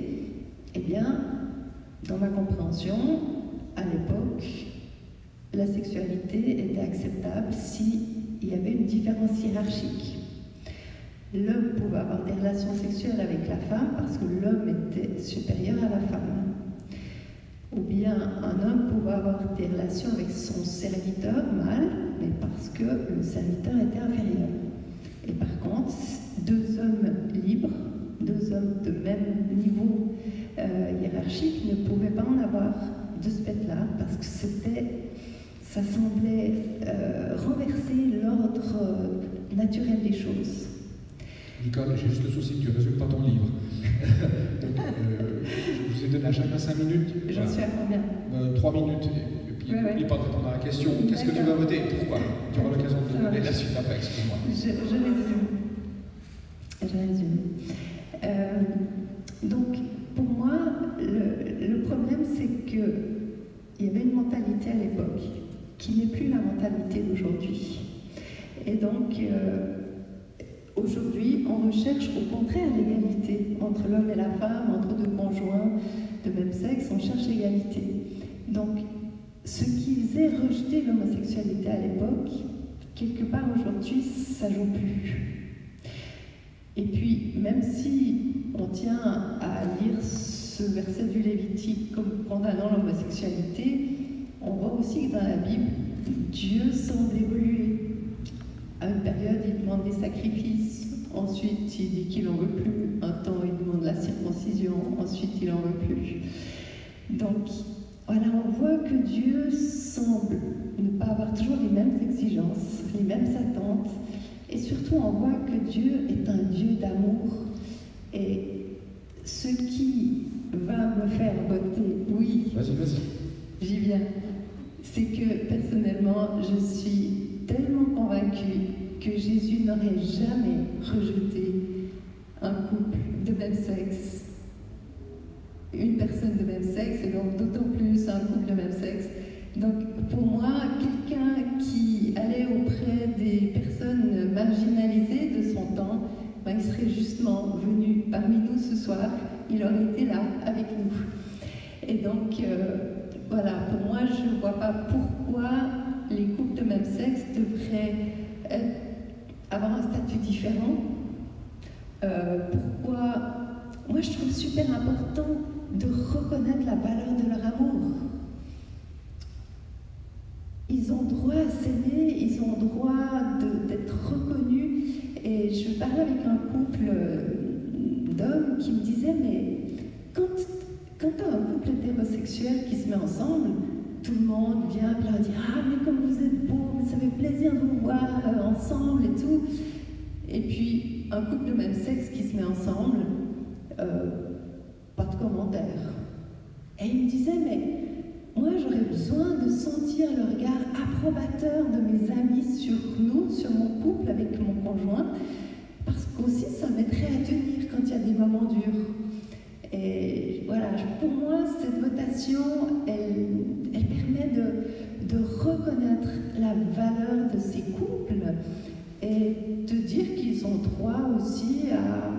[SPEAKER 8] Eh bien, dans ma compréhension, à l'époque, la sexualité était acceptable s'il y avait une différence hiérarchique. L'homme pouvait avoir des relations sexuelles avec la femme parce que l'homme était supérieur à la femme. Ou bien un homme pouvait avoir des relations avec son serviteur mâle, mais parce que le serviteur était inférieur. Et par contre, deux hommes libres, deux hommes de même niveau hiérarchique ne pouvaient pas en avoir de ce fait-là, parce que ça semblait renverser l'ordre naturel des choses.
[SPEAKER 3] Nicole, j'ai juste le souci que tu ne résumes pas ton livre. Donc, je vous ai donné à chacun 5 minutes.
[SPEAKER 8] J'en suis à combien
[SPEAKER 3] 3 minutes. Et puis, n'oublie pas de répondre à la question. Qu'est-ce que tu vas voter? Pourquoi? Tu auras l'occasion de donner la suite après, excuse-moi.
[SPEAKER 8] Je résume. Donc, pour moi, le problème, c'est il y avait une mentalité à l'époque qui n'est plus la mentalité d'aujourd'hui. Et donc, aujourd'hui, on recherche au contraire l'égalité entre l'homme et la femme, entre deux conjoints de même sexe, on cherche l'égalité. Donc, ce qui faisait rejeter l'homosexualité à l'époque, quelque part aujourd'hui, ça joue plus. Et puis, même si on tient à lire ce verset du Lévitique comme condamnant l'homosexualité, on voit aussi que dans la Bible, Dieu semble évoluer. À une période, il demande des sacrifices. Ensuite, il dit qu'il n'en veut plus. Un temps, il demande la circoncision. Ensuite, il n'en veut plus. Donc, voilà, on voit que Dieu semble ne pas avoir toujours les mêmes exigences, les mêmes attentes. Et surtout, on voit que Dieu est un Dieu d'amour. Et ce qui va me faire voter oui, j'y viens, c'est que personnellement, je suis tellement convaincue que Jésus n'aurait jamais rejeté un couple de même sexe, une personne de même sexe, et donc d'autant plus un couple de même sexe. Donc pour moi, quelqu'un qui allait auprès des personnes marginalisées de son temps, ben, il serait justement venu parmi nous ce soir, il aurait été là avec nous. Et donc voilà, pour moi, je ne vois pas pourquoi les couples de même sexe devraient avoir un statut différent. Pourquoi? Moi, je trouve super important de reconnaître la valeur de leur amour. Ils ont droit à s'aimer, ils ont droit d'être reconnus. Et je parlais avec un couple d'hommes qui me disaient, mais quand tu as un couple hétérosexuel qui se met ensemble, tout le monde vient leur dire « Ah, mais comme vous êtes beaux, ça fait plaisir de vous voir ensemble et tout. » Et puis, un couple de même sexe qui se met ensemble, pas de commentaires. Et il me disait « Mais moi, j'aurais besoin de sentir le regard approbateur de mes amis sur nous, sur mon couple avec mon conjoint, parce qu'aussi, ça m'aiderait à tenir quand il y a des moments durs. » Et voilà, pour moi, cette votation, elle permet de reconnaître la valeur de ces couples et de dire qu'ils ont droit aussi à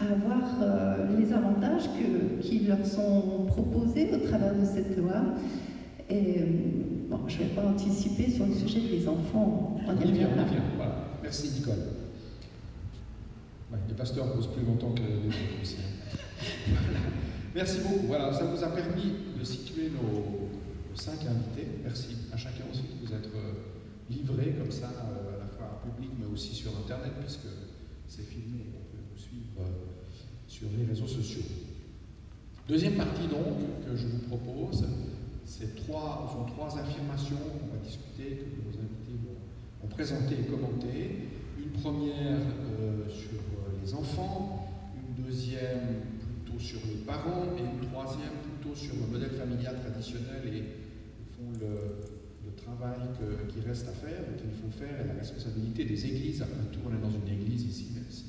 [SPEAKER 8] avoir les avantages qui leur sont proposés au travers de cette loi. Et bon, je ne vais pas anticiper sur le sujet des enfants.
[SPEAKER 3] On y vient. Voilà. Merci, Nicole. Ouais, les pasteurs posent plus longtemps que les autres aussi. Voilà. Merci beaucoup. Voilà, ça vous a permis de situer nos 5 invités. Merci à chacun aussi de vous être livrés comme ça, à la fois en public mais aussi sur Internet, puisque c'est filmé et on peut nous suivre sur les réseaux sociaux. Deuxième partie donc que je vous propose, c'est trois affirmations qu'on va discuter, que nos invités vont présenter et commenter. Une première sur les enfants, une deuxième plutôt sur les parents et une troisième plutôt sur le modèle familial traditionnel et au fond le travail qui reste à faire, qu'il faut faire et la responsabilité des églises. Après tout, on est dans une église ici, même si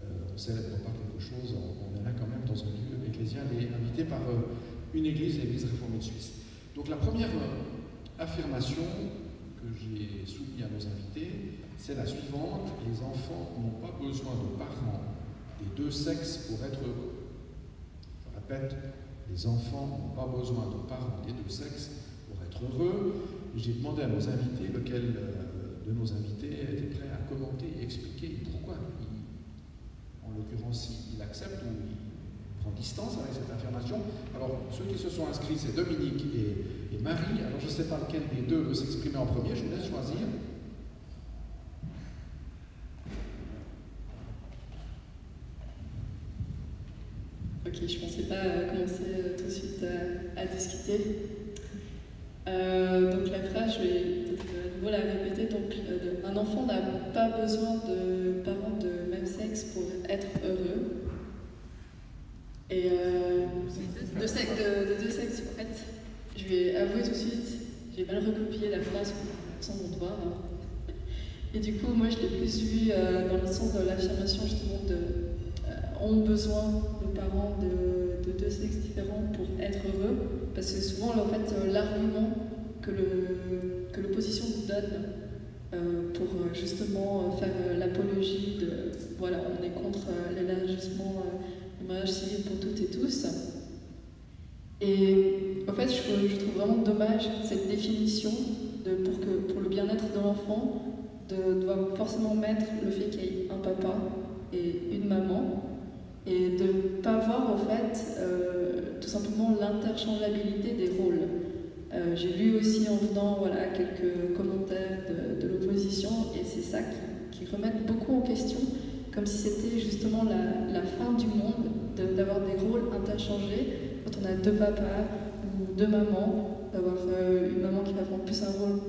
[SPEAKER 3] on ne célèbre pas quelque chose, on est là quand même dans un lieu ecclésial et invité par une église, l'Église réformée de Suisse. Donc la première affirmation que j'ai soumise à nos invités, c'est la suivante: les enfants n'ont pas besoin de parents des deux sexes pour être heureux. Je répète, les enfants n'ont pas besoin de parents des deux sexes pour être heureux. J'ai demandé à nos invités lequel de nos invités était prêt à commenter et expliquer pourquoi, en l'occurrence, il accepte ou il prend distance avec cette affirmation. Alors, ceux qui se sont inscrits, c'est Dominique et Marie. Alors, je ne sais pas lequel des deux veut s'exprimer en premier, je vous laisse choisir.
[SPEAKER 6] Ok, je ne pensais pas commencer tout de suite à discuter. Donc la phrase, je vais de nouveau la répéter. Donc, un enfant n'a pas besoin de parents de même sexe pour être heureux. Et de deux sexes, en fait, je vais avouer tout de suite, j'ai mal recopié la phrase sans mon doigt. Et du coup, moi, je l'ai plus vu dans le sens de l'affirmation justement ont besoin de parents de deux sexes différents pour être heureux, parce c'est souvent en fait l'argument que l'opposition donne pour justement faire l'apologie de voilà, on est contre l'élargissement du mariage civil pour toutes et tous. Et en fait, je trouve vraiment dommage cette définition pour le bien-être de l'enfant, de devoir forcément mettre le fait qu'il y ait un papa et une maman, et de ne pas voir en fait tout simplement l'interchangeabilité des rôles. J'ai lu aussi en venant voilà, quelques commentaires de l'opposition, et c'est ça qui remettent beaucoup en question, comme si c'était justement la fin du monde d'avoir des rôles interchangés quand on a deux papas ou deux mamans, d'avoir une maman qui va prendre plus un rôle,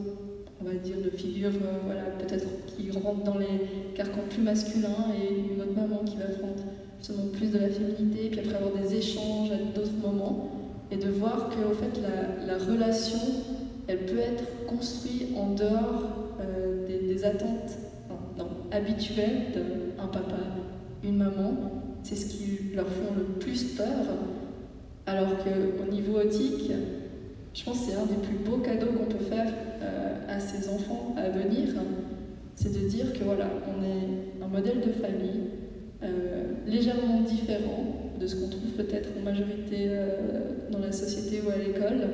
[SPEAKER 6] on va dire, de figure, voilà, peut-être qui rentre dans les carcans plus masculins, et une autre maman qui va prendre justement plus de la féminité, et puis après avoir des échanges à d'autres moments, et de voir que en fait, la relation, elle peut être construite en dehors des attentes habituelles d'un papa, une maman. C'est ce qui leur font le plus peur, alors qu'au niveau éthique, je pense que c'est un des plus beaux cadeaux qu'on peut faire à ses enfants à venir, c'est de dire que voilà, on est un modèle de famille légèrement différent de ce qu'on trouve peut-être en majorité dans la société ou à l'école,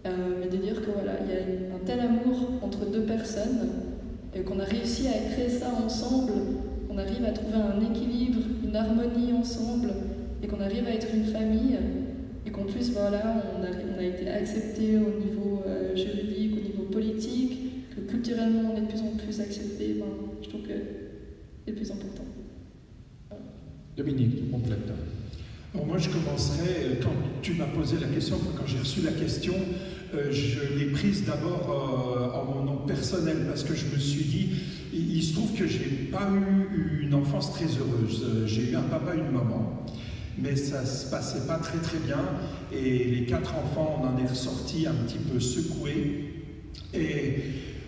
[SPEAKER 6] mais de dire que voilà, il y a un tel amour entre deux personnes et qu'on a réussi à créer ça ensemble, qu'on arrive à trouver un équilibre, une harmonie ensemble, et qu'on arrive à être une famille, et qu'en plus voilà, on a été accepté au niveau juridique, au niveau politique, que culturellement on est de plus en plus accepté. Je trouve que c'est le plus important.
[SPEAKER 3] Dominique, tu complètes.
[SPEAKER 7] Bon, moi, je commencerai, quand tu m'as posé la question, quand j'ai reçu la question, je l'ai prise d'abord en mon nom personnel, parce que je me suis dit, il se trouve que je n'ai pas eu une enfance très heureuse. J'ai eu un papa et une maman, mais ça ne se passait pas très très bien, et les 4 enfants, on en est ressortis un petit peu secoués, et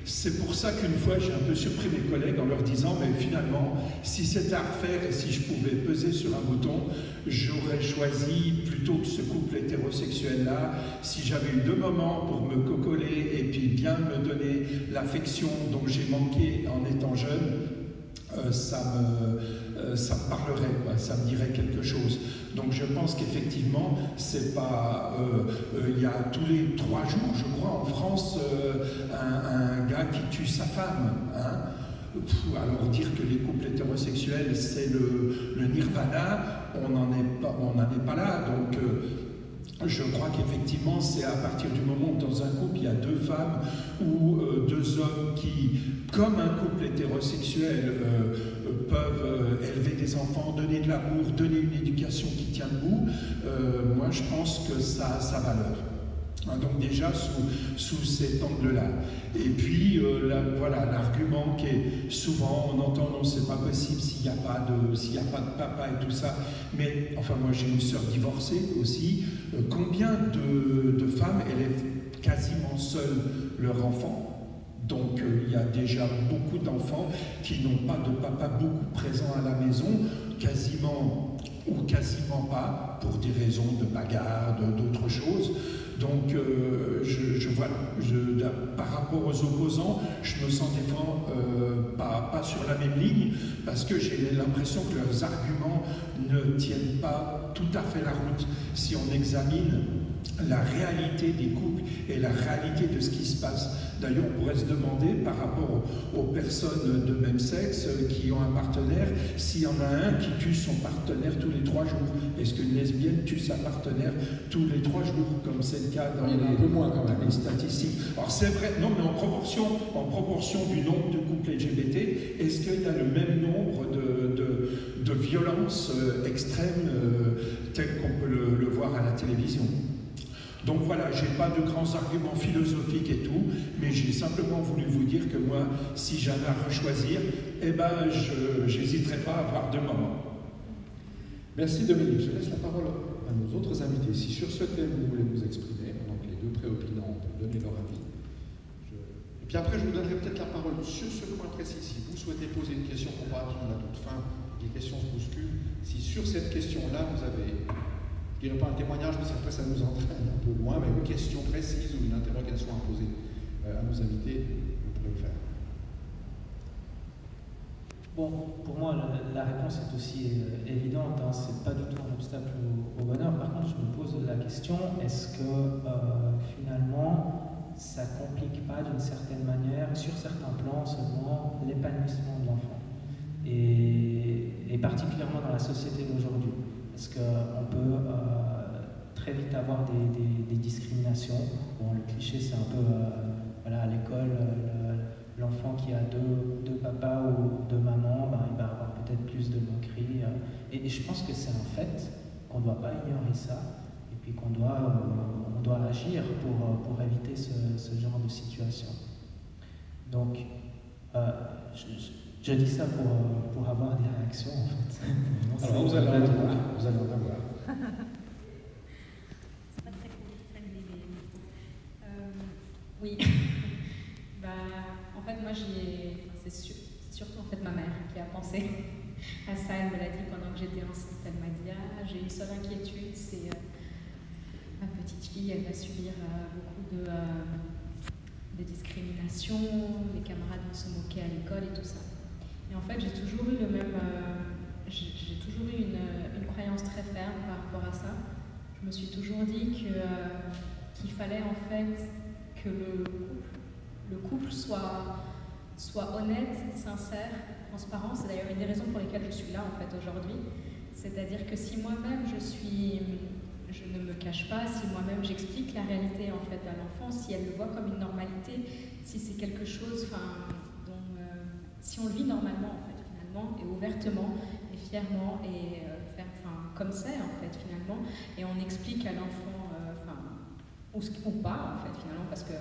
[SPEAKER 7] c'est pour ça qu'une fois j'ai un peu surpris mes collègues en leur disant mais finalement si c'était à refaire et si je pouvais peser sur un bouton, j'aurais choisi plutôt que ce couple hétérosexuel là, si j'avais eu 2 moments pour me cocoler et puis bien me donner l'affection dont j'ai manqué en étant jeune, ça me parlerait, quoi, ça me dirait quelque chose. Donc je pense qu'effectivement, c'est pas... il y a tous les 3 jours, je crois, en France, un gars qui tue sa femme. Hein. Alors dire que les couples hétérosexuels, c'est le nirvana, on n'en est pas là. Donc je crois qu'effectivement, c'est à partir du moment où dans un couple, il y a 2 femmes ou 2 hommes qui, comme un couple hétérosexuel, peuvent élever des enfants, donner de l'amour, donner une éducation qui tient debout, moi je pense que ça a sa valeur. Hein, donc déjà sous cet angle-là. Et puis voilà, l'argument qui est souvent, on entend non c'est pas possible s'il n'y a pas de papa et tout ça, mais enfin moi j'ai une sœur divorcée aussi, combien de femmes élèvent quasiment seules leur enfant? Donc il y a déjà beaucoup d'enfants qui n'ont pas de papa beaucoup présent à la maison, quasiment ou quasiment pas, pour des raisons de bagarre, d'autres choses. Donc voilà, par rapport aux opposants, je me sens des fois pas sur la même ligne, parce que j'ai l'impression que leurs arguments ne tiennent pas tout à fait la route. Si on examine la réalité des couples et la réalité de ce qui se passe. D'ailleurs, on pourrait se demander, par rapport aux personnes de même sexe qui ont un partenaire, s'il y en a un qui tue son partenaire tous les 3 jours. Est-ce qu'une lesbienne tue sa partenaire tous les 3 jours, comme c'est le cas dans
[SPEAKER 3] un peu moins quand même,
[SPEAKER 7] les statistiques? Alors c'est vrai, non, mais en proportion du nombre de couples LGBT, est-ce qu'il y a le même nombre de violences extrêmes telles qu'on peut le voir à la télévision? Donc voilà, je n'ai pas de grands arguments philosophiques et tout, mais j'ai simplement voulu vous dire que moi, si j'avais à rechoisir, eh ben, je n'hésiterais pas à avoir 2 moments.
[SPEAKER 3] Merci Dominique. Je laisse la parole à nos autres invités. Si sur ce thème vous voulez vous exprimer, pendant que les 2 préopinants peuvent donner leur avis. Et puis après, je vous donnerai peut-être la parole sur ce point précis. Si vous souhaitez poser une question qu'on va attendre à toute fin, les questions se bousculent. Si sur cette question-là, vous avez Je ne dirais pas un témoignage, parce qu'après ça nous entraîne un peu loin, mais une question précise ou une interrogation à poser à nos invités, vous pourrez le faire.
[SPEAKER 4] Bon, pour moi, la réponse est aussi évidente, hein, c'est pas du tout un obstacle au bonheur. Par contre, je me pose la question, est-ce que finalement, ça complique pas d'une certaine manière, sur certains plans seulement, l'épanouissement de l'enfant, et particulièrement dans la société d'aujourd'hui. Parce qu'on peut très vite avoir des discriminations. Bon, le cliché, c'est un peu, voilà, à l'école, l'enfant qui a deux papas ou deux mamans, ben, il va avoir peut-être plus de moqueries. Et je pense que c'est un fait, qu'on ne doit pas ignorer ça, et puis qu'on doit agir pour éviter ce genre de situation. Donc, je dis ça pour avoir des réactions, en fait.
[SPEAKER 3] Alors, vous allez en avoir. Vous allez en avoir.
[SPEAKER 5] C'est pas très friendly, mais... oui. En fait, moi, c'est surtout en fait ma mère qui a pensé à ça. Elle me l'a dit pendant que j'étais enceinte. Elle m'a dit, ah, j'ai une seule inquiétude, c'est ma petite fille, elle va subir beaucoup de discrimination, les camarades vont se moquer à l'école et tout ça. Et en fait, j'ai toujours eu j'ai toujours eu une croyance très ferme par rapport à ça. Je me suis toujours dit qu'il fallait en fait que le couple soit honnête, sincère, transparent. C'est d'ailleurs une des raisons pour lesquelles je suis là en fait aujourd'hui. C'est-à-dire que si moi-même je ne me cache pas, si moi-même j'explique la réalité en fait à l'enfant, si elle le voit comme une normalité, si c'est quelque chose, si on le vit normalement en fait finalement, et ouvertement et fièrement et comme c'est en fait finalement, et on explique à l'enfant, ou pas en fait finalement, parce que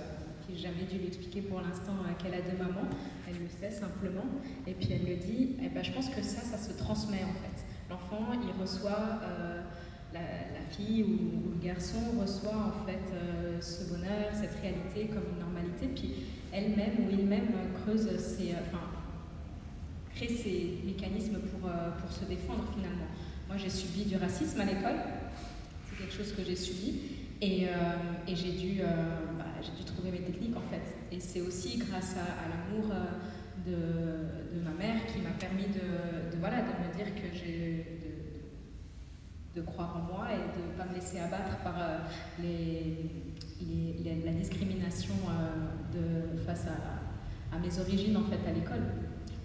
[SPEAKER 5] j'ai jamais dû lui expliquer pour l'instant qu'elle a deux mamans, elle le sait simplement, et puis elle le dit, et ben je pense que ça se transmet en fait. L'enfant, il reçoit, la fille ou le garçon reçoit en fait ce bonheur, cette réalité comme une normalité, puis elle-même ou il-même creuse crée ses mécanismes pour se défendre finalement. Moi j'ai subi du racisme à l'école, c'est quelque chose que j'ai subi, et j'ai dû trouver mes techniques en fait. Et c'est aussi grâce à l'amour de ma mère qui m'a permis de me dire que de croire en moi et de ne pas me laisser abattre par la discrimination face à mes origines en fait à l'école.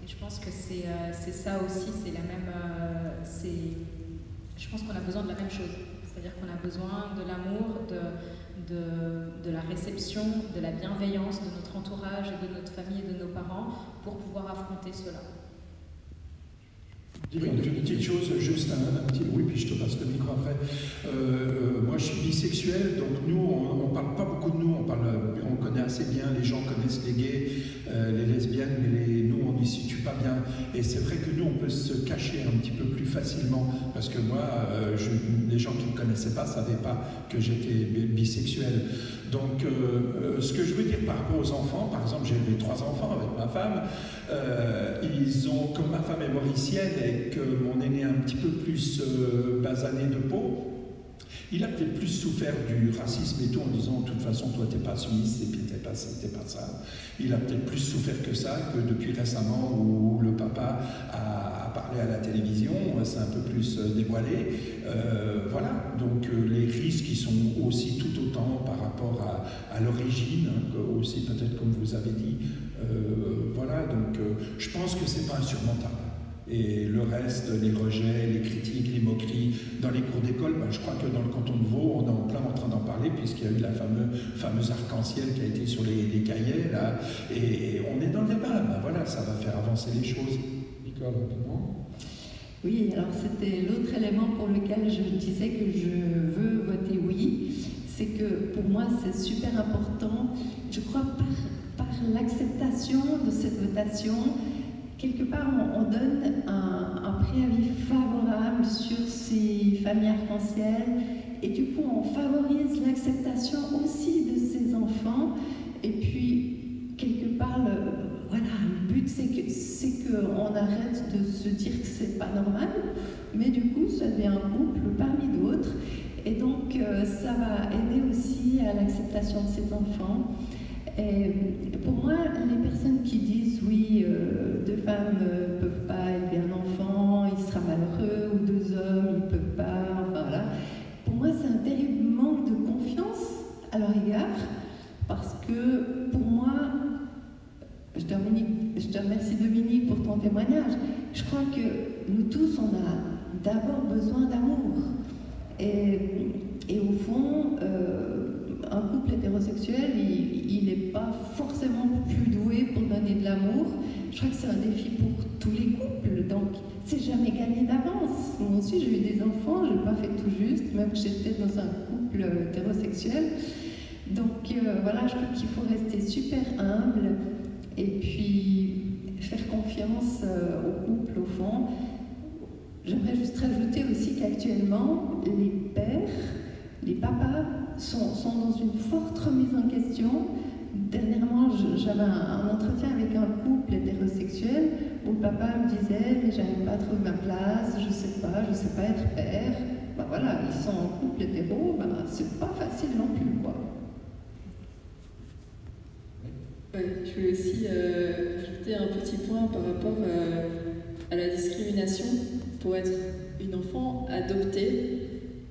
[SPEAKER 5] Et je pense que c'est ça aussi, c'est la même. Je pense qu'on a besoin de la même chose. C'est-à-dire qu'on a besoin de l'amour, de la réception, de la bienveillance de notre entourage et de notre famille et de nos parents pour pouvoir affronter cela.
[SPEAKER 7] Une petite chose, juste un petit oui, puis je te passe le micro après. Moi, je suis bisexuel, donc nous, on parle pas beaucoup de nous, on connaît assez bien, les gens connaissent les gays, les lesbiennes, mais nous, on n'y situe pas bien. Et c'est vrai que nous, on peut se cacher un petit peu plus facilement, parce que moi, les gens qui ne me connaissaient pas ne savaient pas que j'étais bisexuel. Donc, ce que je veux dire par rapport aux enfants, par exemple, j'ai élevé 3 enfants avec ma femme, comme ma femme est mauricienne et que mon aîné est un petit peu plus basané de peau, il a peut-être plus souffert du racisme et tout en disant de toute façon toi t'es pas suisse et puis t'es pas ça. Il a peut-être plus souffert que ça, que depuis récemment où le papa a parlé à la télévision, c'est un peu plus dévoilé. Voilà, donc les risques qui sont aussi tout autant par rapport à l'origine, aussi peut-être comme vous avez dit. Voilà, donc je pense que c'est pas insurmontable. Et le reste, les rejets, les critiques, les moqueries, dans les cours d'école, je crois que dans le canton de Vaud, on est en plein en train d'en parler, puisqu'il y a eu la fameuse arc-en-ciel qui a été sur les cahiers, là, et on est dans le débat, voilà, ça va faire avancer les choses. Nicole, rapidement.
[SPEAKER 8] Oui, alors c'était l'autre élément pour lequel je disais que je veux voter oui, c'est que pour moi c'est super important, je crois par l'acceptation de cette votation, quelque part, on donne un préavis favorable sur ces familles arc-en-ciel et du coup, on favorise l'acceptation aussi de ces enfants. Et puis, quelque part, le but, c'est qu'on arrête de se dire que c'est pas normal, mais du coup, ça devient un couple parmi d'autres. Et ça va aider aussi à l'acceptation de ses enfants. Et pour moi, les personnes qui disent oui, deux femmes ne peuvent pas élever un enfant, il sera malheureux, ou deux hommes, ils ne peuvent pas, enfin voilà. Pour moi, c'est un terrible manque de confiance à leur égard, parce que pour moi, je te remercie Dominique pour ton témoignage, je crois que nous tous, on a d'abord besoin d'amour. Et au fond, un couple hétérosexuel, il n'est pas forcément plus doué pour donner de l'amour. Je crois que c'est un défi pour tous les couples, donc c'est jamais gagné d'avance. Moi aussi, j'ai eu des enfants, je n'ai pas fait tout juste, même que j'étais dans un couple hétérosexuel. Donc voilà, je crois qu'il faut rester super humble et puis faire confiance au couple, au fond. J'aimerais juste rajouter aussi qu'actuellement, les pères, les papas sont dans une forte remise en question. Dernièrement, j'avais un entretien avec un couple hétérosexuel où le papa me disait « mais j'arrive pas à trouver ma place, je sais pas être père ». Ben voilà, ils sont en couple hétéro, ben c'est pas facile non plus, quoi.
[SPEAKER 6] Je voulais aussi ajouter un petit point par rapport à la discrimination pour être une enfant adoptée.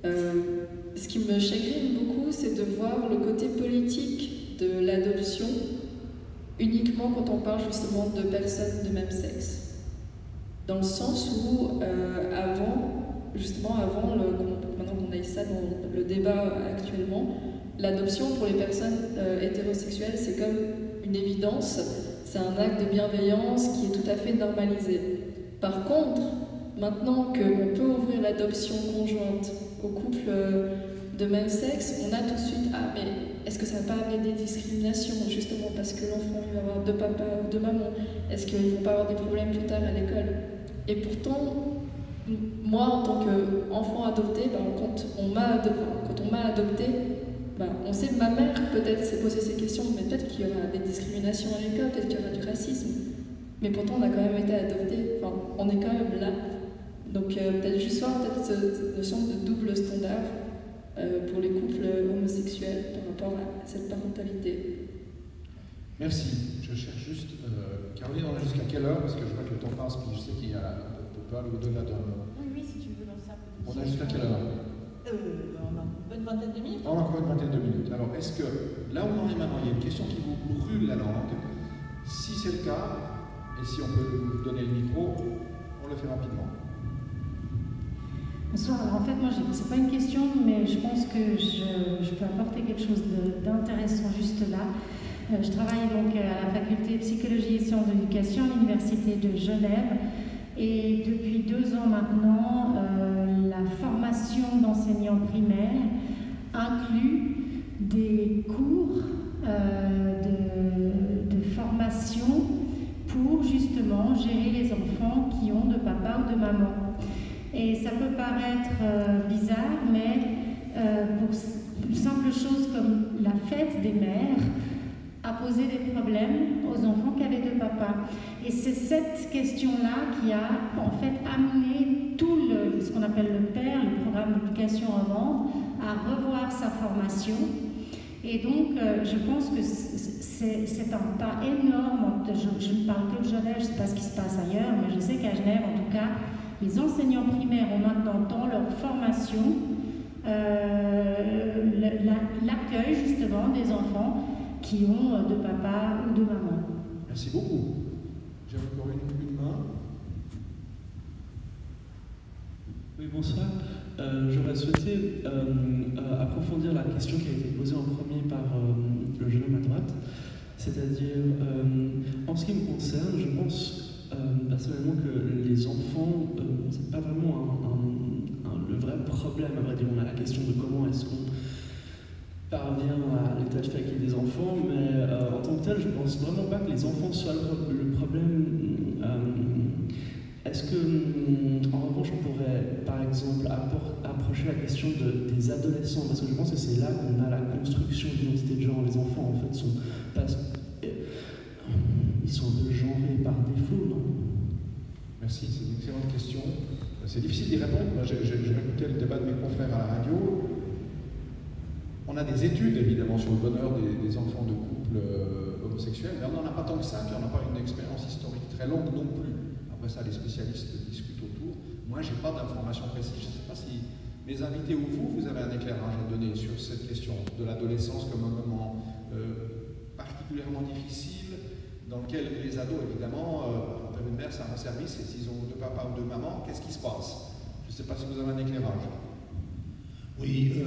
[SPEAKER 6] Ce qui me chagrine beaucoup, c'est de voir le côté politique de l'adoption uniquement quand on parle justement de personnes de même sexe. Dans le sens où avant, maintenant qu'on a ça dans le débat actuellement, l'adoption pour les personnes hétérosexuelles, c'est comme une évidence, c'est un acte de bienveillance qui est tout à fait normalisé. Par contre, maintenant qu'on peut ouvrir l'adoption conjointe aux couples de même sexe, on a tout de suite « Ah, mais est-ce que ça va pas amener des discriminations, justement parce que l'enfant va avoir deux papas ou deux mamans? Est-ce qu'ils vont pas avoir des problèmes plus tard à l'école ?» Et pourtant, moi, en tant qu'enfant adopté, quand on m'a adopté, on sait que ma mère peut-être s'est posé ces questions, mais peut-être qu'il y aura des discriminations à l'école, peut-être qu'il y aura du racisme. Mais pourtant, on a quand même été adopté, on est quand même là. Donc peut-être juste voir cette notion de double standard pour les couples homosexuels par rapport à cette parentalité.
[SPEAKER 3] Merci. Je cherche juste... Caroline, on a jusqu'à quelle heure? Parce que je vois que le temps passe, puis je sais qu'il y a un peu pas au-delà d'un...
[SPEAKER 1] Oui, si tu veux lancer un peu de...
[SPEAKER 3] On a jusqu'à quelle heure?
[SPEAKER 1] On a une bonne vingtaine de minutes.
[SPEAKER 3] On a encore une vingtaine de minutes. Alors, est-ce que, là où on en est maintenant, il y a une question qui vous brûle la langue? Si c'est le cas, et si on peut vous donner le micro, on le fait rapidement.
[SPEAKER 9] Bonsoir. Alors en fait, moi, c'est pas une question, mais je pense que je peux apporter quelque chose d'intéressant juste là. Je travaille donc à la faculté psychologie et sciences de l'éducation à l'université de Genève. Et depuis 2 ans maintenant, la formation d'enseignants primaires inclut des cours de formation pour justement gérer les enfants qui ont de papa ou de maman. Et ça peut paraître bizarre, mais pour simple chose comme la fête des mères a posé des problèmes aux enfants qui avaient de papa. Et c'est cette question-là qui a en fait amené tout ce qu'on appelle le PER, le programme d'éducation en monde, à revoir sa formation. Et donc, je pense que c'est un pas énorme. Je ne parle que de Genève, je ne sais pas ce qui se passe ailleurs, mais je sais qu'à Genève, en tout cas, les enseignants primaires ont maintenant dans leur formation l'accueil justement des enfants qui ont de papa ou de maman.
[SPEAKER 3] Merci beaucoup. J'ai encore une main.
[SPEAKER 10] Oui, bonsoir. J'aurais souhaité approfondir la question qui a été posée en premier par le jeune homme à droite. C'est-à-dire, en ce qui me concerne, je pense personnellement que les enfants, c'est pas vraiment le vrai problème, à vrai dire. On a la question de comment est-ce qu'on parvient à l'état de fait qu'il y ait des enfants, mais en tant que tel, je pense vraiment pas que les enfants soient le problème. Est-ce que, en revanche, on pourrait, par exemple, approcher la question des adolescents, parce que je pense que c'est là qu'on a la construction de l'identité de genre. Les enfants, en fait, ils sont un peu genrés par défaut, non?
[SPEAKER 3] Merci, c'est une excellente question. C'est difficile d'y répondre. Moi, j'ai écouté le débat de mes confrères à la radio. On a des études évidemment sur le bonheur des enfants de couples homosexuels, mais on n'en a pas tant que ça, puis on n'a pas une expérience historique très longue non plus. Après ça, les spécialistes discutent autour. Moi, je n'ai pas d'informations précises. Je ne sais pas si mes invités ou vous avez un éclairage à donner sur cette question de l'adolescence comme un moment particulièrement difficile, dans lequel les ados, évidemment, un père et une mère, ça rend service, et s'ils ont deux papas ou deux mamans, qu'est-ce qui se passe? Je ne sais pas si vous avez un éclairage.
[SPEAKER 11] Oui,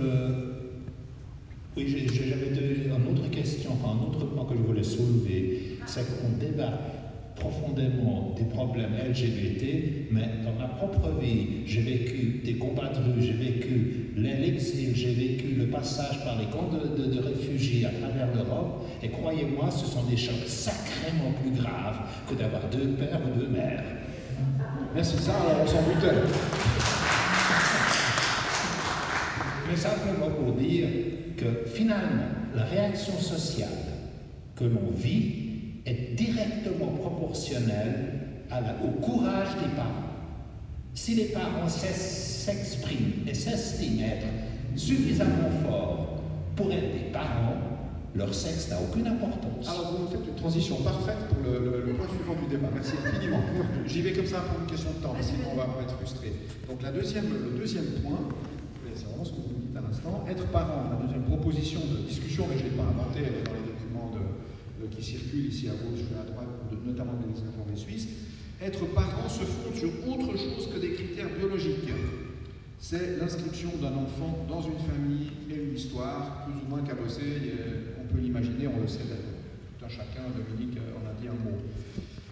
[SPEAKER 11] j'avais une autre question, enfin un autre point que je voulais soulever, c'est qu'on débat profondément des problèmes LGBT, mais dans ma propre vie, j'ai vécu des combats de rue, j'ai vécu l'exil, j'ai vécu le passage par les camps de réfugiés à travers l'Europe, et croyez-moi, ce sont des chocs sacrément plus graves que d'avoir deux pères ou deux mères.
[SPEAKER 3] Merci, ça, on s'en doutait.
[SPEAKER 11] Mais simplement pour dire que finalement, la réaction sociale que l'on vit est directement proportionnelle au courage des parents. Si les parents s'expriment et s'estiment être suffisamment forts pour être des parents, leur sexe n'a aucune importance.
[SPEAKER 3] Alors vous me faites une transition parfaite pour le point suivant du débat. Merci infiniment. J'y vais comme ça pour une question de temps, sinon on va être frustré. Donc le deuxième point, c'est vraiment ce que vous me dites à l'instant, être parent, la deuxième proposition de discussion, mais je ne l'ai pas inventée, elle est dans les documents qui circulent ici à gauche et à droite, notamment des informés suisses. Être parent se fonde sur autre chose que des critères biologiques. C'est l'inscription d'un enfant dans une famille et une histoire plus ou moins cabossée. On peut l'imaginer, on le sait tout un chacun. Dominique en a dit un mot.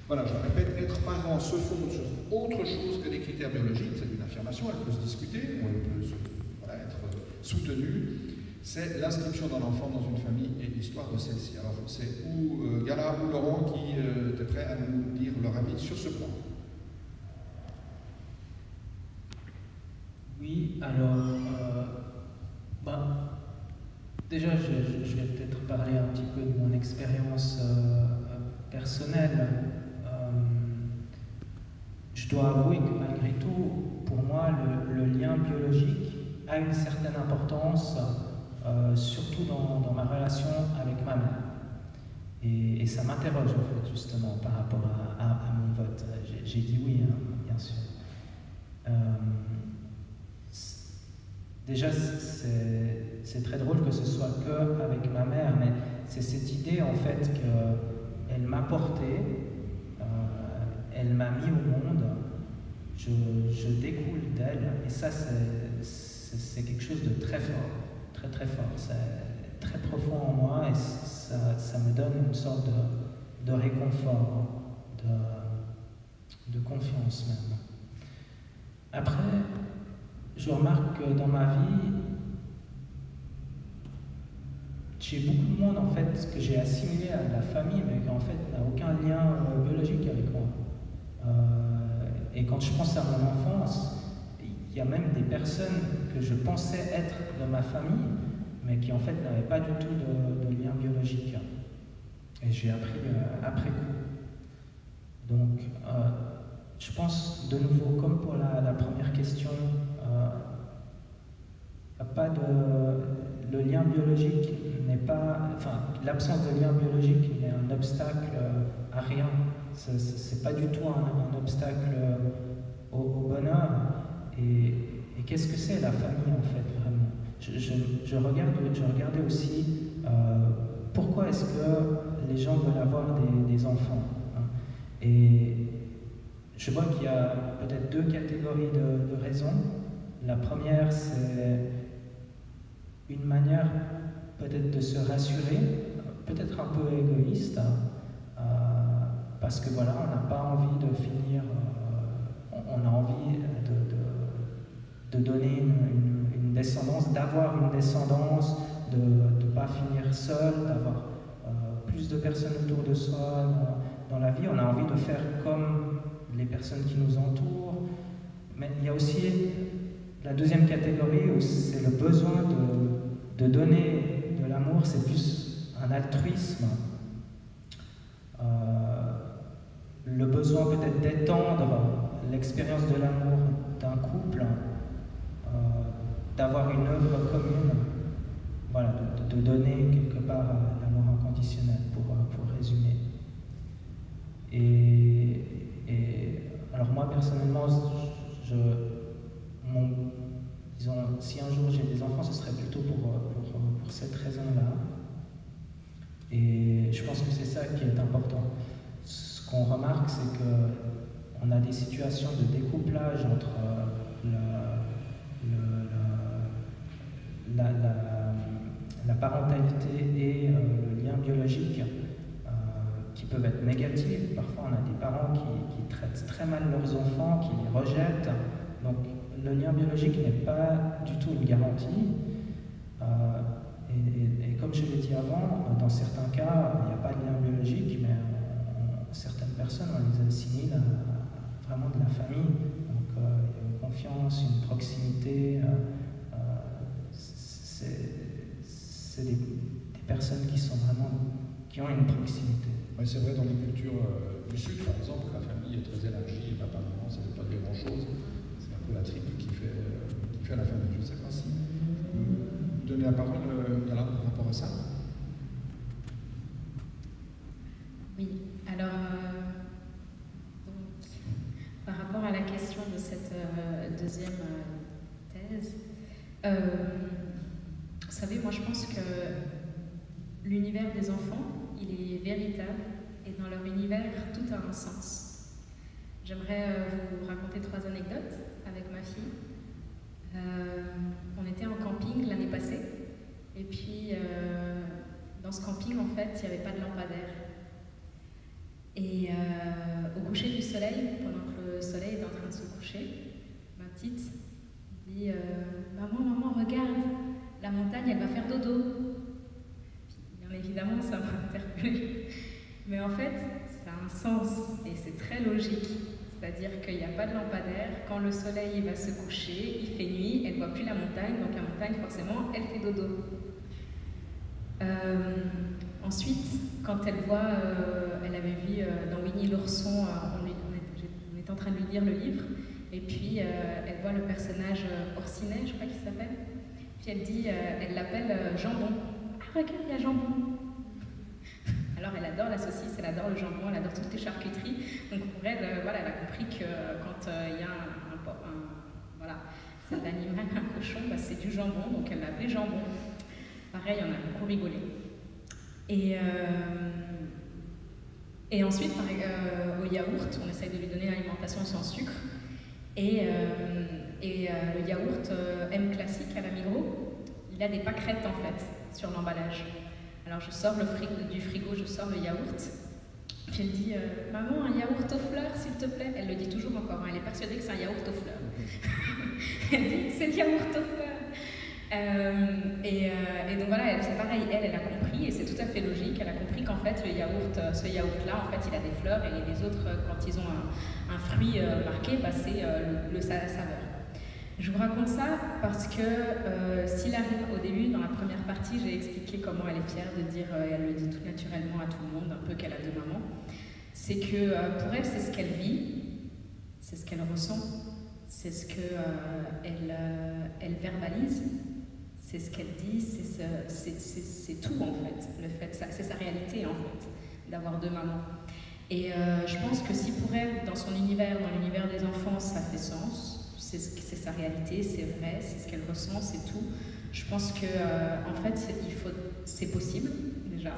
[SPEAKER 3] Voilà, je répète, être parent se fonde sur autre chose que des critères biologiques. C'est une affirmation, elle peut se discuter, elle peut être soutenue. C'est l'inscription d'un enfant dans une famille et l'histoire de celle-ci. Alors, c'est ou Gala ou Laurent qui étaient prêts à nous dire leur avis sur ce point.
[SPEAKER 4] Oui, alors, déjà, je vais peut-être parler un petit peu de mon expérience personnelle. Je dois avouer que malgré tout, pour moi, le lien biologique a une certaine importance, surtout dans ma relation avec ma mère. Et ça m'interroge, en fait, justement, par rapport à mon vote. J'ai dit oui, hein, bien sûr. Déjà, c'est très drôle que ce soit que avec ma mère, mais c'est cette idée, en fait, qu'elle m'a porté, elle m'a mis au monde, je découle d'elle, et ça, c'est quelque chose de très fort, très très fort. C'est très profond en moi, et ça me donne une sorte de réconfort, de confiance même. Après, je remarque que dans ma vie, j'ai beaucoup de monde en fait que j'ai assimilé à la famille, mais qui en fait n'a aucun lien biologique avec moi. Et quand je pense à mon enfance, il y a même des personnes que je pensais être de ma famille, mais qui en fait n'avaient pas du tout de lien biologique. Et j'ai appris après coup. Donc, je pense de nouveau, comme pour la première question, le lien biologique n'est pas, enfin, l'absence de lien biologique n'est un obstacle à rien. C'est pas du tout un obstacle au bonheur. Et qu'est-ce que c'est la famille en fait vraiment? Je regardais aussi pourquoi est-ce que les gens veulent avoir des enfants. Hein. Et je vois qu'il y a peut-être deux catégories de raisons. La première, c'est une manière peut-être de se rassurer, peut-être un peu égoïste, parce que voilà, on n'a pas envie de finir, on a envie de donner une descendance, d'avoir une descendance, de ne pas finir seul, d'avoir plus de personnes autour de soi dans la vie. On a envie de faire comme les personnes qui nous entourent, mais il y a aussi la deuxième catégorie où c'est le besoin de donner de l'amour, c'est plus un altruisme. Le besoin peut-être d'étendre l'expérience de l'amour d'un couple, d'avoir une œuvre commune. voilà, de donner quelque part l'amour inconditionnel, pour résumer. Et alors moi personnellement, disons, si un jour j'ai des enfants, ce serait plutôt pour cette raison-là. Et je pense que c'est ça qui est important. Ce qu'on remarque, c'est qu'on a des situations de découplage entre la parentalité et le lien biologique qui peuvent être négatifs. Parfois, on a des parents qui traitent très mal leurs enfants, qui les rejettent. Donc, le lien biologique n'est pas du tout une garantie. Et comme je l'ai dit avant, dans certains cas, il n'y a pas de lien biologique, mais certaines personnes, on les assimile à vraiment de la famille. Donc, il y a une confiance, une proximité. C'est des personnes qui ont une proximité.
[SPEAKER 3] Oui, c'est vrai, dans les cultures du Sud, par exemple, la famille est très élargie, et papa, maman, ça ne veut pas dire grand-chose. C'est un peu la triple qui fait la famille. Je ne sais pas si vous donnez la parole, Yala, par rapport à ça.
[SPEAKER 5] Oui, alors, donc, par rapport à la question de cette deuxième thèse, vous savez, moi je pense que l'univers des enfants, il est véritable et dans leur univers, tout a un sens. J'aimerais vous raconter 3 anecdotes avec ma fille. On était en camping l'année passée et puis dans ce camping, en fait, il n'y avait pas de lampadaire. Et au coucher du soleil, pendant que le soleil est en train de se coucher, ma petite dit maman, regarde, la montagne, elle va faire dodo. Puis, bien évidemment, ça m'a interpellée. Mais en fait, ça a un sens et c'est très logique. C'est-à-dire qu'il n'y a pas de lampadaire. Quand le soleil va se coucher, il fait nuit, elle ne voit plus la montagne. Donc la montagne, forcément, elle fait dodo. Ensuite, quand elle voit, elle avait vu dans Winnie l'ourson, on est en train de lui lire le livre, et puis elle voit le personnage Orcinet, je crois qu'il s'appelle. Puis elle dit, elle l'appelle Jambon. Ah, regarde, il y a Jambon. Alors elle adore la saucisse, elle adore le jambon, elle adore toutes les charcuteries. Donc pour elle, voilà, elle a compris que quand il y a voilà, cet animal, un cochon, bah, c'est du jambon, donc elle l'a appelé Jambon. Pareil, on a beaucoup rigolé. Et ensuite, au yaourt, on essaye de lui donner l'alimentation sans sucre. Et le yaourt M classique à la Migros, il a des pâquerettes en fait sur l'emballage. Alors je sors du frigo, je sors le yaourt. Puis elle dit maman, un yaourt aux fleurs s'il te plaît. Elle le dit toujours encore, hein, elle est persuadée que c'est un yaourt aux fleurs. Elle dit c'est le yaourt aux fleurs. Et donc voilà, c'est pareil, elle a compris et c'est tout à fait logique. Elle a compris qu'en fait ce yaourt-là, en fait, il a des fleurs et les autres, quand ils ont un fruit marqué, bah, c'est sa saveur. Je vous raconte ça parce que au début, dans la première partie, j'ai expliqué comment elle est fière de dire, elle le dit tout naturellement à tout le monde, un peu qu'elle a 2 mamans. C'est que pour elle, c'est ce qu'elle vit, c'est ce qu'elle ressent, c'est ce qu'elle verbalise, c'est ce qu'elle dit, c'est tout en fait. C'est sa réalité en fait, d'avoir 2 mamans. Et je pense que si pour elle, dans son univers, dans l'univers des enfants, ça fait sens, c'est sa réalité, c'est vrai, c'est ce qu'elle ressent, c'est tout. Je pense que en fait, c'est possible déjà.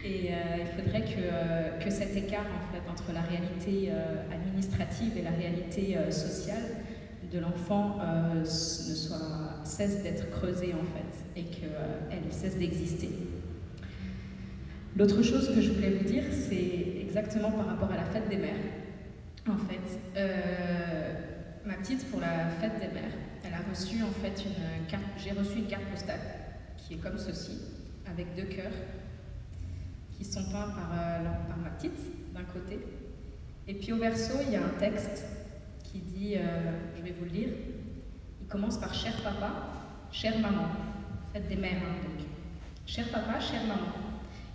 [SPEAKER 5] Et il faudrait que cet écart en fait entre la réalité administrative et la réalité sociale de l'enfant cesse d'être creusé en fait et qu'elle cesse d'exister. L'autre chose que je voulais vous dire, c'est exactement par rapport à la fête des mères. En fait, ma petite, pour la fête des mères, elle a reçu en fait j'ai reçu une carte postale qui est comme ceci, avec 2 cœurs qui sont peints par ma petite, d'un côté. Et puis au verso, il y a un texte qui dit, je vais vous le lire, il commence par « Cher papa, chère maman », fête des mères, hein, donc. « Cher papa, chère maman,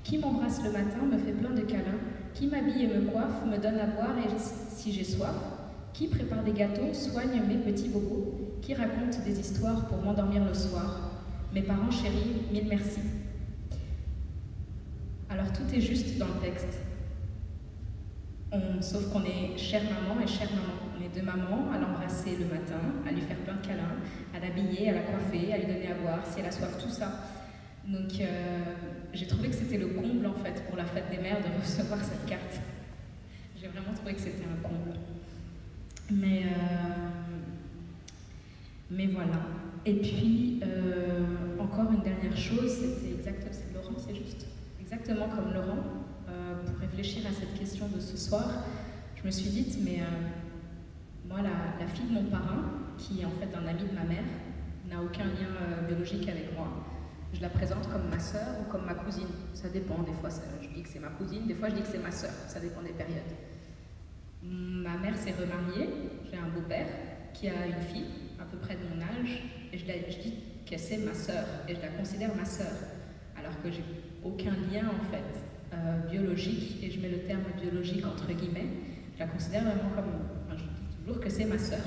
[SPEAKER 5] qui m'embrasse le matin, me fait plein de câlins, qui m'habille et me coiffe, me donne à boire et si j'ai soif, qui prépare des gâteaux, soigne mes petits bobos, qui raconte des histoires pour m'endormir le soir. Mes parents chéris, mille merci. Alors tout est juste dans le texte. Sauf qu'on est chère maman et chère maman. On est deux mamans à l'embrasser le matin, à lui faire plein de câlins, à l'habiller, à la coiffer, à lui donner à boire, si elle a soif, tout ça. Donc j'ai trouvé que c'était le comble en fait pour la fête des mères de recevoir cette carte. J'ai vraiment trouvé que c'était un comble. Mais voilà. Et puis encore une dernière chose, c'était exactement, c'est Laurent, c'est juste exactement comme Laurent. Pour réfléchir à cette question de ce soir, je me suis dit, mais moi, la fille de mon parrain, qui est en fait un ami de ma mère, n'a aucun lien biologique avec moi. Je la présente comme ma sœur ou comme ma cousine. Ça dépend, des fois je dis que c'est ma cousine, des fois je dis que c'est ma sœur, ça dépend des périodes. Ma mère s'est remariée, j'ai un beau-père qui a une fille à peu près de mon âge, et je dis que c'est ma sœur, et je la considère ma sœur, alors que j'ai aucun lien en fait biologique, et je mets le terme biologique entre guillemets, je la considère vraiment comme, je dis toujours que c'est ma sœur.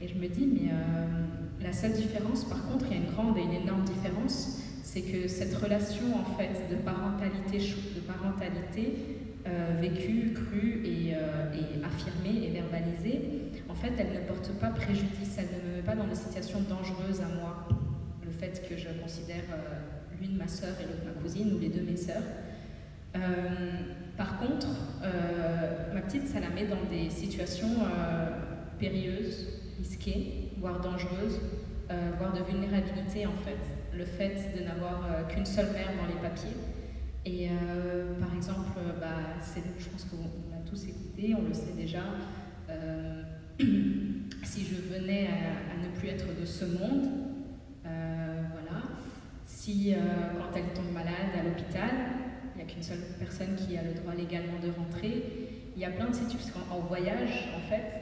[SPEAKER 5] Et je me dis, mais la seule différence, par contre, il y a une grande et une énorme différence, c'est que cette relation en fait de parentalité vécue, crue et affirmée et verbalisée, en fait, elle ne porte pas préjudice, elle ne me met pas dans des situations dangereuses à moi. Le fait que je considère l'une ma sœur et l'autre ma cousine, ou les deux mes sœurs. Par contre, ma petite, ça la met dans des situations périlleuses, risquées, voire dangereuses, voire de vulnérabilité en fait. Le fait de n'avoir qu'une seule mère dans les papiers. Et par exemple, je pense qu'on a tous écouté, on le sait déjà, si je venais à ne plus être de ce monde, voilà, si quand elle tombe malade à l'hôpital, il n'y a qu'une seule personne qui a le droit légalement de rentrer. Il y a plein de situations. En voyage, en fait,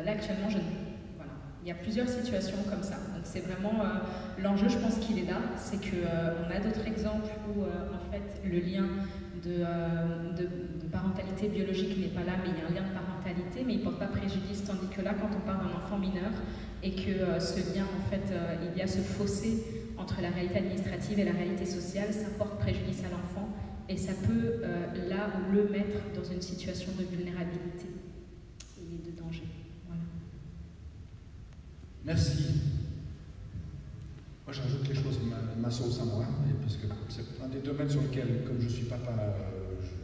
[SPEAKER 5] là actuellement, voilà, il y a plusieurs situations comme ça. Donc c'est vraiment l'enjeu, je pense qu'il est là, c'est qu'on a d'autres exemples où en fait le lien de parentalité biologique n'est pas là, mais il y a un lien de parentalité, mais il ne porte pas préjudice, tandis que là, quand on parle d'un enfant mineur et que ce lien, en fait, il y a ce fossé entre la réalité administrative et la réalité sociale, ça porte préjudice à l'enfant. Et ça peut, là, le mettre dans une situation de vulnérabilité et de danger. Voilà.
[SPEAKER 3] Merci. Moi, j'ajoute les choses, ma sauce à moi, parce que c'est un des domaines sur lesquels, comme je suis papa,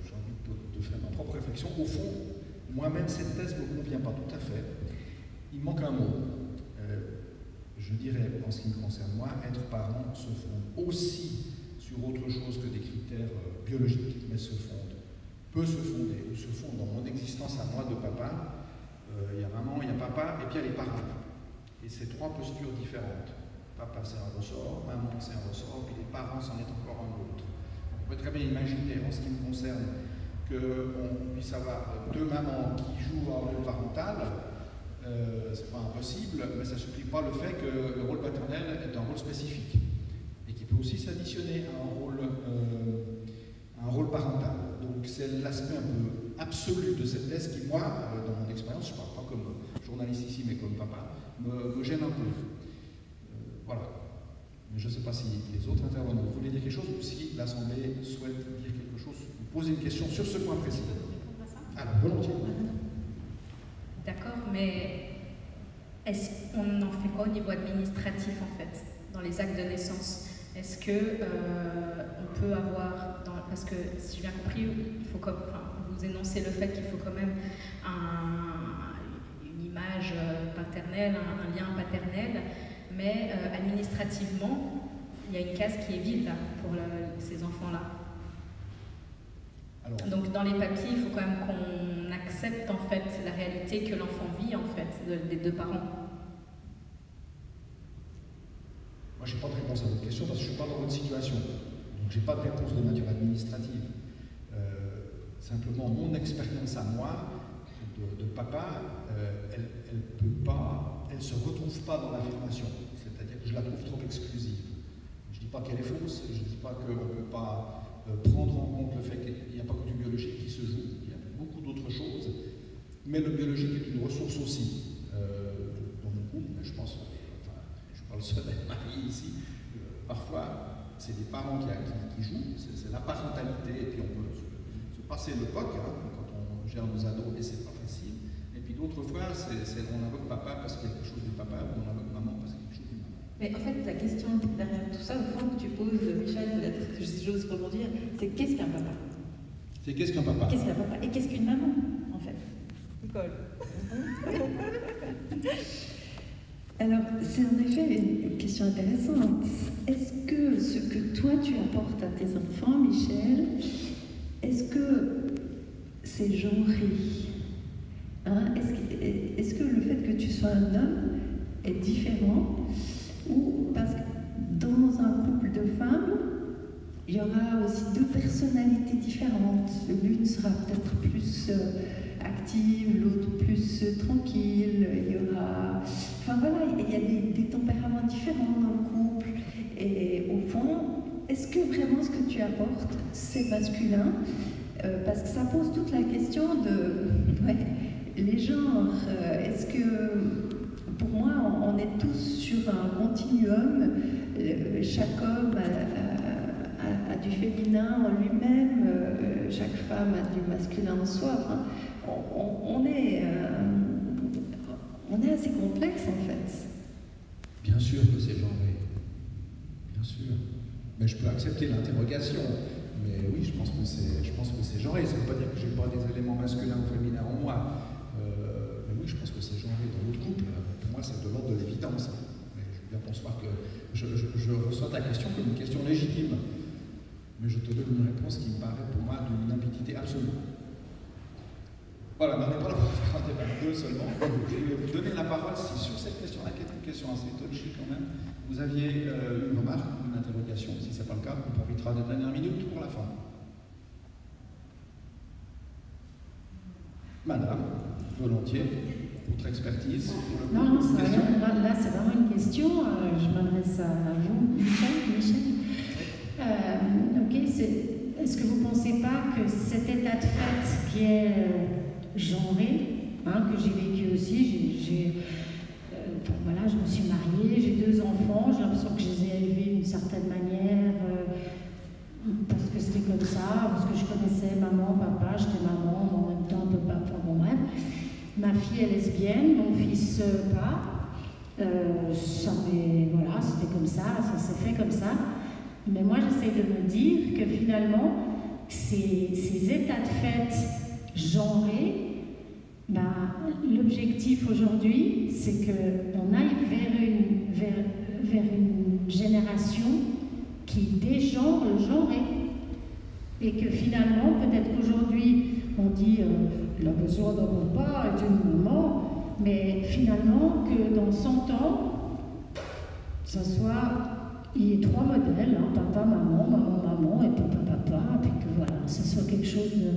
[SPEAKER 3] j'ai envie de faire ma propre réflexion. Au fond, moi-même, cette thèse ne me convient pas tout à fait. Il manque un mot. Je dirais, en ce qui me concerne moi, être parent se fonde aussi sur autre chose que des critères biologiques, mais peut se fonder, ou se fonde dans mon existence à moi de papa. Il y a maman, il y a papa, et puis il y a les parents. Et c'est trois postures différentes. Papa, c'est un ressort, maman, c'est un ressort, puis les parents, c'en est encore un autre. On peut très bien imaginer, en ce qui me concerne, qu'on puisse avoir deux mamans qui jouent un rôle parental. C'est pas impossible, mais ça ne supplie pas le fait que le rôle paternel est un rôle spécifique. Peut aussi s'additionner à un rôle parental. Donc c'est l'aspect un peu absolu de cette thèse qui, moi, dans mon expérience, je ne parle pas comme journaliste ici, mais comme papa, me gêne un peu. Voilà. Mais je ne sais pas si les autres intervenants voulaient dire quelque chose ou si l'Assemblée souhaite dire quelque chose ou poser une question sur ce point précis. Alors, volontiers.
[SPEAKER 5] D'accord, mais on en fait quoi au niveau administratif, en fait, dans les actes de naissance? Est-ce que on peut avoir, parce que si j'ai bien compris, il faut vous énoncez le fait qu'il faut quand même une image paternelle, un lien paternel, mais administrativement, il y a une case qui est vide là, pour ces enfants-là. Donc dans les papiers, il faut quand même qu'on accepte en fait la réalité que l'enfant vit en fait des deux parents.
[SPEAKER 3] Moi, je n'ai pas de réponse à votre question parce que je ne suis pas dans votre situation. Donc, je n'ai pas de réponse de nature administrative. Simplement, mon expérience à moi, de papa, elle ne se retrouve pas dans l'affirmation. C'est-à-dire que je la trouve trop exclusive. Je ne dis pas qu'elle est fausse, je ne dis pas qu'on ne peut pas prendre en compte le fait qu'il n'y a pas que du biologique qui se joue, il y a beaucoup d'autres choses. Mais le biologique est une ressource aussi. Dans mon couple, je pense. Je parle seul avec Marie ici, parfois, c'est les parents qui jouent, c'est la parentalité, et puis on peut se passer le POC quand on gère nos ados, et c'est pas facile. Et puis d'autres fois, on invoque papa parce qu'il y a quelque chose du papa, ou on invoque maman parce qu'il y a quelque chose du maman.
[SPEAKER 1] Mais en fait, la question derrière tout ça, au fond, que tu poses, Michel, peut-être, si j'ose rebondir, c'est qu'est-ce qu'un papa?
[SPEAKER 3] C'est qu'est-ce qu'un papa?
[SPEAKER 1] Qu'est-ce qu'un papa? Et qu'est-ce qu'une maman, en fait? Nicole.
[SPEAKER 8] Alors, c'est en effet une question intéressante. Est-ce que ce que toi tu apportes à tes enfants, Michel, est-ce que c'est genré? Est-ce que le fait que tu sois un homme est différent? Ou parce que dans un couple de femmes, il y aura aussi deux personnalités différentes. L'une sera peut-être plus active, l'autre plus tranquille. Il y aura... Enfin voilà, il y a des tempéraments différents dans le couple. Et au fond, est-ce que vraiment ce que tu apportes, c'est masculin? Parce que ça pose toute la question de... Ouais, les genres. Est-ce que... Pour moi, on est tous sur un continuum. Chaque homme a du féminin en lui-même, chaque femme a du masculin en soi. Enfin, on est assez complexe en fait.
[SPEAKER 3] Bien sûr que c'est genré. Bien sûr. Mais je peux accepter l'interrogation. Mais oui, je pense que c'est genré. Ça ne veut pas dire que je n'ai pas des éléments masculins ou féminins en moi. Mais oui, je pense que c'est genré dans notre couple. Pour moi, c'est de l'ordre de l'évidence. Mais je veux bien concevoir que je reçois ta question comme une question légitime. Mais je te donne une réponse qui me paraît pour moi d'une limpidité absolue. Voilà, mais on n'est pas là pour faire un débat de deux seulement. Je vais vous donner la parole si sur cette question-là, qui est une question assez touchy quand même, vous aviez une remarque, une interrogation. Si ce n'est pas le cas, on profitera des dernières minutes pour la fin. Madame, volontiers, votre expertise.
[SPEAKER 9] Non, là c'est vraiment une question. Je m'adresse à vous, Michel. Ok, est-ce que vous ne pensez pas que cet état de fait qui est genré, que j'ai vécu aussi, voilà, je me suis mariée, j'ai 2 enfants, j'ai l'impression que je les ai élevés d'une certaine manière, parce que c'était comme ça, parce que je connaissais maman, papa, j'étais maman, en même temps un peu papa, enfin bon bref. Ma fille est lesbienne, mon fils pas. Voilà, c'était comme ça s'est fait comme ça. Mais moi, j'essaie de me dire que finalement, ces états de fait genrés, l'objectif aujourd'hui, c'est qu'on aille vers une génération qui dégenre le genré. Et que finalement, peut-être qu'aujourd'hui, on dit il a besoin d'un papa et d'une maman, mais finalement, que dans 100 ans, ça soit. Il y a 3 modèles, papa, maman, maman, et papa, et que voilà, ce soit quelque chose de...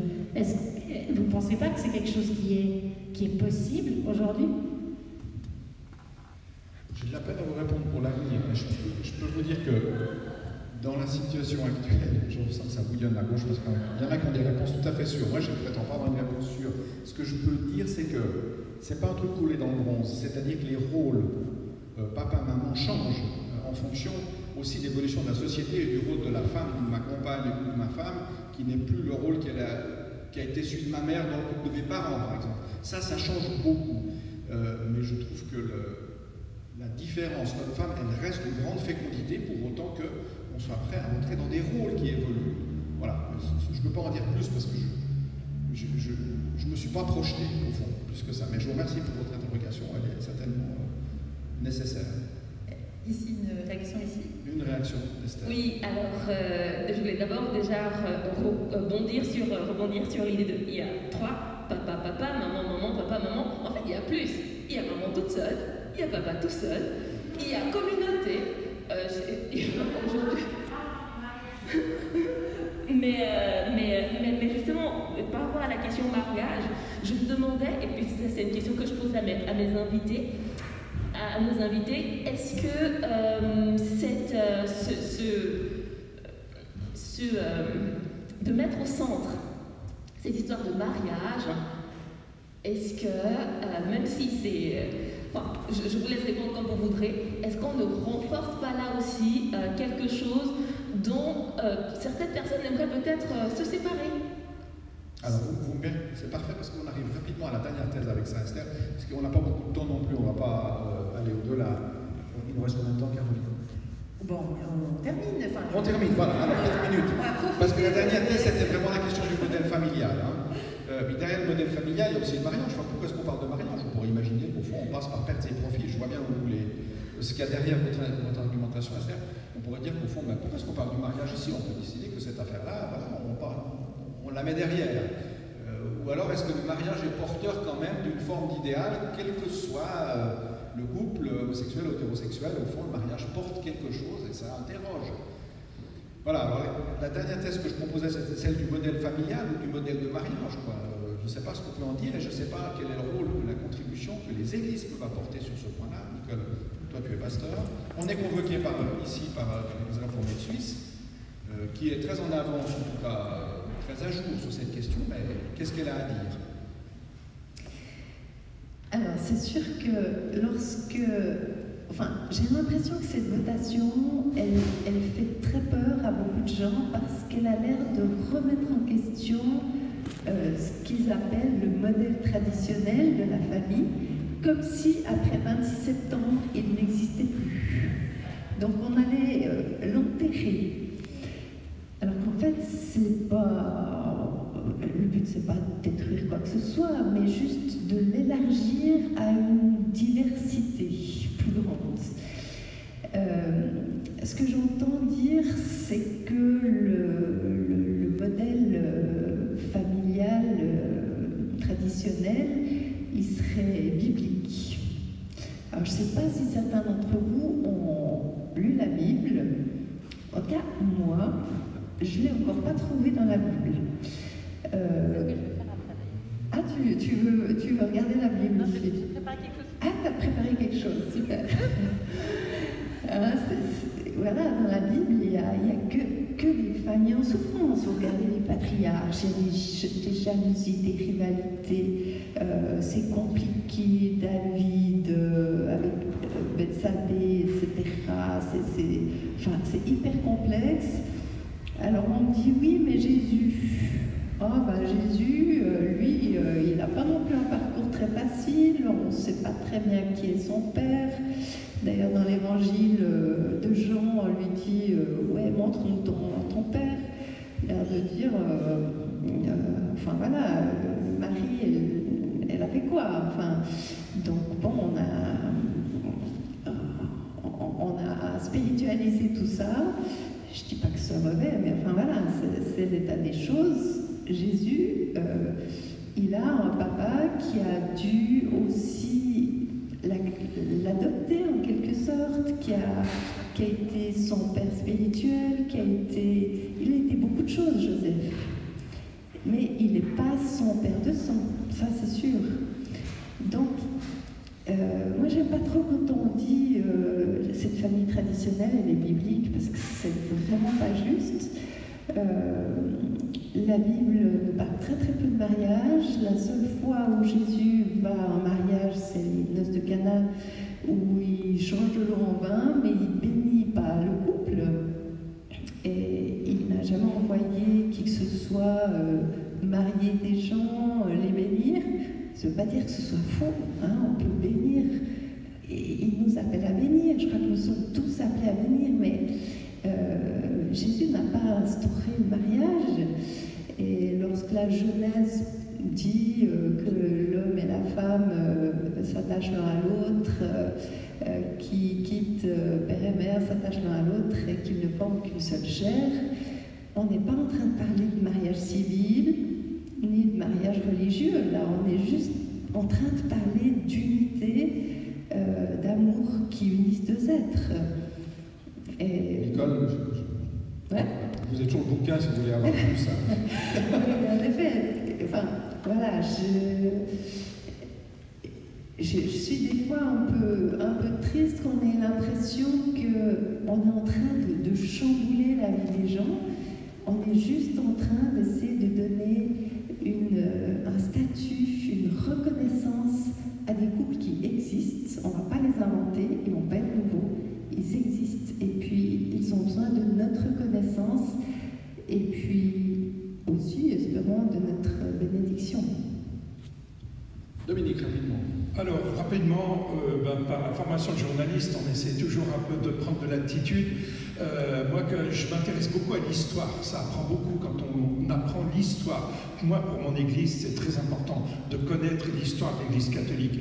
[SPEAKER 9] Vous ne pensez pas que c'est quelque chose qui est possible aujourd'hui?
[SPEAKER 3] J'ai de la peine à vous répondre pour l'avenir, mais je peux vous dire que dans la situation actuelle, je ressens que ça bouillonne à gauche, parce qu'il y en a qui ont des réponses tout à fait sûres. Moi, je ne prétends pas avoir une réponse sûre. Ce que je peux dire, c'est que ce n'est pas un truc coulé dans le bronze, c'est-à-dire que les rôles papa-maman changent en fonction aussi de l'évolution de la société et du rôle de la femme, ou de ma compagne, ou de ma femme, qui n'est plus le rôle qui a été celui de ma mère dans le couple de mes parents, par exemple. Ça change beaucoup. Mais je trouve que la différence homme-femme, elle reste de grande fécondité, pour autant qu'on soit prêt à rentrer dans des rôles qui évoluent. Voilà. Je ne peux pas en dire plus parce que je ne me suis pas projeté, au fond, plus que ça. Mais je vous remercie pour votre interrogation, elle est certainement nécessaire.
[SPEAKER 1] Ici, une réaction ici.
[SPEAKER 3] Une réaction, Esther.
[SPEAKER 12] Oui, alors je voulais d'abord déjà rebondir sur l'idée de il y a 3, papa, maman, papa, maman. En fait, il y a plus. Il y a maman toute seule, il y a papa tout seul, il y a communauté. Aujourd'hui. mais justement, par rapport à la question mariage, je me demandais, et puis ça c'est une question que je pose à nos invités, est-ce que de mettre au centre cette histoire de mariage, est-ce que, même si c'est... Enfin, je vous laisse répondre comme vous voudrez, est-ce qu'on ne renforce pas là aussi quelque certaines personnes aimeraient peut-être se séparer.
[SPEAKER 3] Alors, c'est parfait parce qu'on arrive rapidement à la dernière thèse avec ça, Esther, parce qu'on n'a pas beaucoup de temps non plus, on ne va pas aller au-delà. Il nous reste combien de temps, Caroline?
[SPEAKER 1] Bon, on termine. Enfin,
[SPEAKER 3] on termine, voilà, alors 4 minutes. Parce que la dernière thèse, c'était vraiment la question du modèle familial. Mais derrière le modèle familial, il y a aussi le mariage. Enfin, pourquoi est-ce qu'on parle de mariage? On pourrait imaginer qu'au fond, on passe par perte et profit. Je vois bien où vous voulez. Ce qu'il y a derrière votre argumentation, Esther, on pourrait dire qu'au fond, ben, pourquoi est-ce qu'on parle du mariage ici? On peut décider que cette affaire-là, voilà, on la met derrière. Ou alors, est-ce que le mariage est porteur quand même d'une forme d'idéal, quel que soit le couple homosexuel ou hétérosexuel? Au fond, le mariage porte quelque chose et ça interroge. Voilà, alors la dernière thèse que je proposais, c'était celle du modèle familial ou du modèle de mariage, quoi. Je ne sais pas ce qu'on peut en dire et je ne sais pas quel est le rôle ou la contribution que les églises peuvent apporter sur ce point-là. Nicole, toi tu es pasteur. On est convoqué ici par l'Église réformée de Suisse, qui est très en avance, en tout cas très à jour sur cette question, mais qu'est-ce qu'elle a à dire?
[SPEAKER 8] Alors, c'est sûr que j'ai l'impression que cette votation, elle fait très peur à beaucoup de gens parce qu'elle a l'air de remettre en question ce qu'ils appellent le modèle traditionnel de la famille, comme si après 26 septembre, il n'existait plus. Donc on allait l'enterrer. Alors qu'en fait, c'est pas... Le but, c'est pas de détruire quoi que ce soit, mais juste de l'élargir à une diversité plus grande. Ce que j'entends dire, c'est que le modèle familial traditionnel, il serait biblique. Alors, je ne sais pas si certains d'entre vous ont lu la Bible. En tout cas, moi, je ne l'ai encore pas trouvé dans la Bible.
[SPEAKER 1] C'est ce que je vais faire après.
[SPEAKER 8] Ah, tu veux regarder la Bible?
[SPEAKER 1] Non, j'ai préparé quelque chose.
[SPEAKER 8] Ah, tu as préparé quelque chose, super. Voilà, dans la Bible, il n'y a que des familles en souffrance. Vous regardez les patriarches, il y a des jalousies, des rivalités, c'est compliqué, David avec Bethsabée, etc. C'est hyper complexe. Alors on me dit oui, mais Jésus. Jésus, lui, il n'a pas non plus un parcours très facile, on ne sait pas très bien qui est son père. D'ailleurs, dans l'évangile de Jean, on lui dit ouais, montre-nous ton père. Il a l'air de dire Marie, elle a fait quoi? Donc, bon, on a spiritualisé tout ça. Je ne dis pas que ce soit mauvais, mais c'est l'état des choses. Jésus, il a un papa qui a dû aussi l'adopter en quelque sorte, qui a été son père spirituel, il a été beaucoup de choses, Joseph. Mais il n'est pas son père de sang, ça c'est sûr. Donc, moi j'aime pas trop quand on dit cette famille traditionnelle, elle est biblique, parce que c'est vraiment pas juste. La Bible nous parle très très peu de mariage. La seule fois où Jésus va en mariage, c'est les noces de Cana, où il change de l'eau en vin, mais il bénit pas le couple. Et il n'a jamais envoyé qui que ce soit marier des gens, les bénir. Ça ne veut pas dire que ce soit faux, on peut bénir. Et il nous appelle à bénir. Je crois que nous sommes tous appelés à bénir, mais Jésus n'a pas instauré le mariage. Et lorsque la Genèse dit que l'homme et la femme s'attachent l'un à l'autre, qui quittent père et mère, s'attachent l'un à l'autre et qu'ils ne forment qu'une seule chair, on n'est pas en train de parler de mariage civil ni de mariage religieux. Là, on est juste en train de parler d'unité, d'amour qui unissent deux êtres. Et...
[SPEAKER 3] Nicole,
[SPEAKER 8] ouais.
[SPEAKER 3] Vous êtes toujours le bouquin si vous voulez avoir plus ça.
[SPEAKER 8] Oui, en effet. Voilà, je suis des fois un peu triste qu'on ait l'impression qu'on est en train de chambouler la vie des gens. On est juste en train d'essayer de donner un statut, une reconnaissance à des couples qui existent. On ne va pas les inventer, ils ne vont pas être nouveaux. Ils existent et puis ils ont besoin de notre reconnaissance
[SPEAKER 7] rapidement, par la formation de journaliste, on essaie toujours un peu de prendre de l'attitude. Moi, je m'intéresse beaucoup à l'histoire. Ça apprend beaucoup quand on apprend l'histoire. Moi, pour mon Église, c'est très important de connaître l'histoire de l'Église catholique.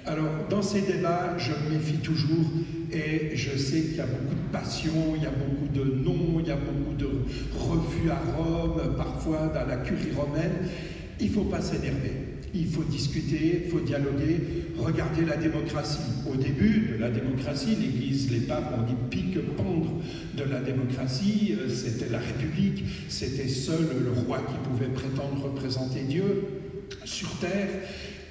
[SPEAKER 7] Alors, dans ces débats, je me méfie toujours et je sais qu'il y a beaucoup de passion, il y a beaucoup de non, il y a beaucoup de refus à Rome, parfois dans la curie romaine. Il ne faut pas s'énerver. Il faut discuter, il faut dialoguer, regarder la démocratie. Au début de la démocratie, l'Église, les papes ont dit pique-pendre de la démocratie, c'était la République, c'était seul le roi qui pouvait prétendre représenter Dieu sur terre.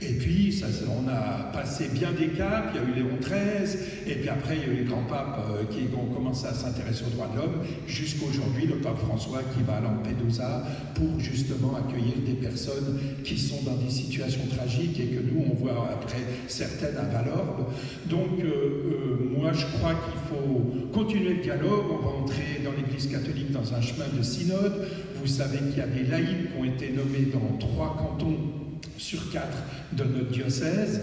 [SPEAKER 7] Et puis, on a passé bien des caps, il y a eu Léon XIII, et puis après, il y a eu les grands papes qui ont commencé à s'intéresser aux droits de l'homme, jusqu'à aujourd'hui, le pape François qui va à Lampedusa pour justement accueillir des personnes qui sont dans des situations tragiques et que nous, on voit après certaines à Valorbe. Donc, moi, je crois qu'il faut continuer le dialogue. On va entrer dans l'Église catholique dans un chemin de synode. Vous savez qu'il y a des laïcs qui ont été nommés dans 3 cantons sur 4 de notre diocèse,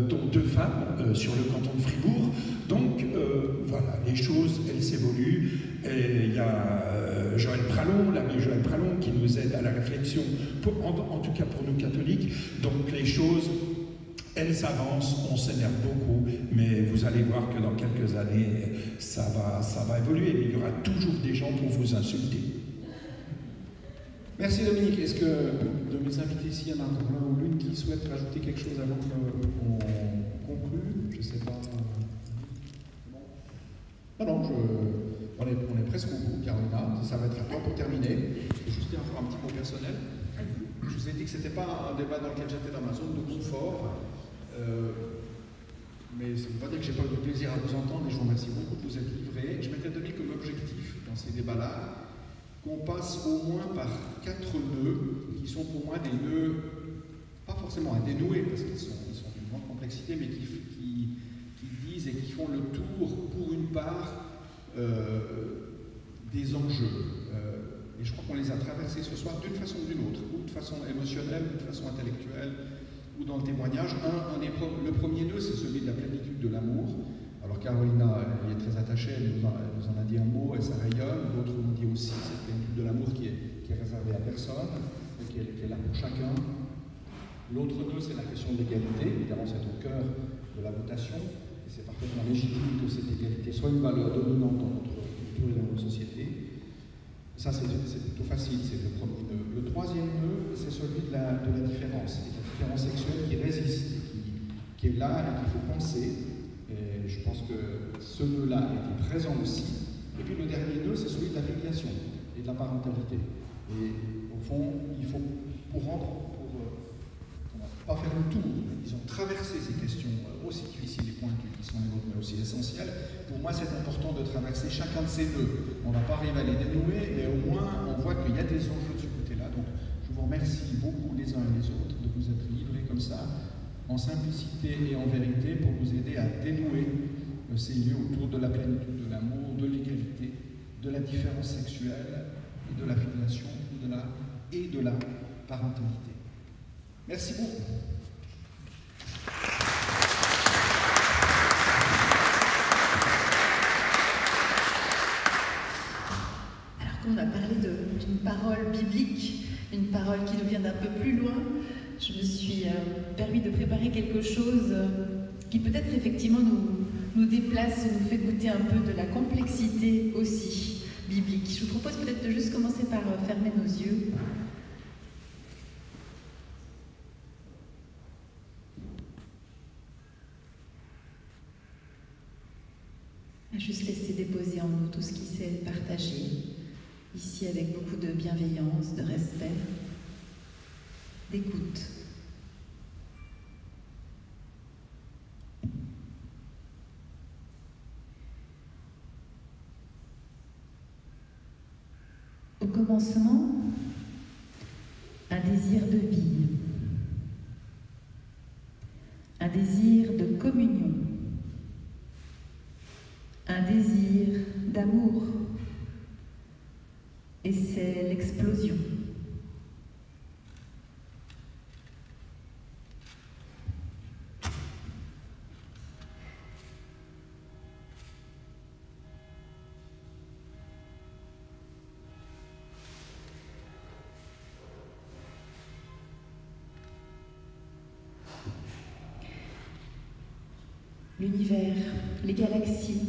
[SPEAKER 7] dont 2 femmes sur le canton de Fribourg. Donc voilà, les choses, elles s'évoluent. Et il y a Joël Pralon, l'abbé Joël Pralon, qui nous aide à la réflexion, en tout cas pour nous catholiques. Donc les choses, elles avancent, on s'énerve beaucoup, mais vous allez voir que dans quelques années, ça va évoluer. Mais il y aura toujours des gens pour vous insulter.
[SPEAKER 3] Merci Dominique. Est-ce que de mes invités ici, il y en a encore l'un ou l'une qui souhaite rajouter quelque chose avant qu'on conclue? Je ne sais pas. Non, on est presque au bout, Carolina. Ça va être à toi pour terminer. Je vais juste dire encore un petit mot personnel. Je vous ai dit que ce n'était pas un débat dans lequel j'étais dans ma zone de confort. Mais ça ne veut pas dire que je n'ai pas eu du plaisir à vous entendre et je vous remercie beaucoup de vous être livrés. Je m'étais donné comme objectif dans ces débats-là qu'on passe au moins par 4 nœuds qui sont pour moi des nœuds, pas forcément à dénouer parce qu'ils sont d'une grande complexité, mais qui disent et qui font le tour, pour une part, des enjeux. Et je crois qu'on les a traversés ce soir d'une façon ou d'une autre, ou de façon émotionnelle, ou de façon intellectuelle, ou dans le témoignage. Le premier nœud, c'est celui de la plénitude de l'amour. Alors Carolina, elle y est très attachée, elle nous en a dit un mot, et ça rayonne. D'autres nous disent aussi cette plénitude de l'amour qui est réservée à personne, et qui est là pour chacun. L'autre nœud, c'est la question de l'égalité. Évidemment, c'est au cœur de la votation, et c'est parfaitement légitime que cette égalité soit une valeur dominante dans notre culture et dans notre société. Ça, c'est plutôt facile, c'est le premier nœud. Le troisième nœud, c'est celui de la différence, et la différence sexuelle qui résiste, qui est là et qu'il faut penser. Et je pense que ce nœud-là était présent aussi. Et puis le dernier nœud, c'est celui de la filiation et de la parentalité. Et au fond, il faut, pour pas faire le tour, disons, traverser ces questions aussi difficiles et pointues qui sont les nôtres, mais aussi essentielles, pour moi, c'est important de traverser chacun de ces nœuds. On ne va pas arriver à les dénouer, mais au moins, on voit qu'il y a des enjeux de ce côté-là. Donc, je vous remercie beaucoup les uns et les autres de vous être livrés comme ça, en simplicité et en vérité, pour nous aider à dénouer ces lieux autour de la plénitude de l'amour, de l'égalité, de la différence sexuelle, et de la filiation, et de la parentalité. Merci beaucoup.
[SPEAKER 8] Alors qu'on a parlé d'une parole biblique, une parole qui nous vient d'un peu plus loin, je me suis permis de préparer quelque chose qui peut-être effectivement nous déplace, nous fait goûter un peu de la complexité aussi biblique. Je vous propose peut-être de juste commencer par fermer nos yeux. Juste laisser déposer en nous tout ce qui s'est partagé, ici avec beaucoup de bienveillance, de respect, d'écoute. Au commencement, un désir de vie, un désir de communion, un désir d'amour, et c'est l'explosion. l'univers, les galaxies,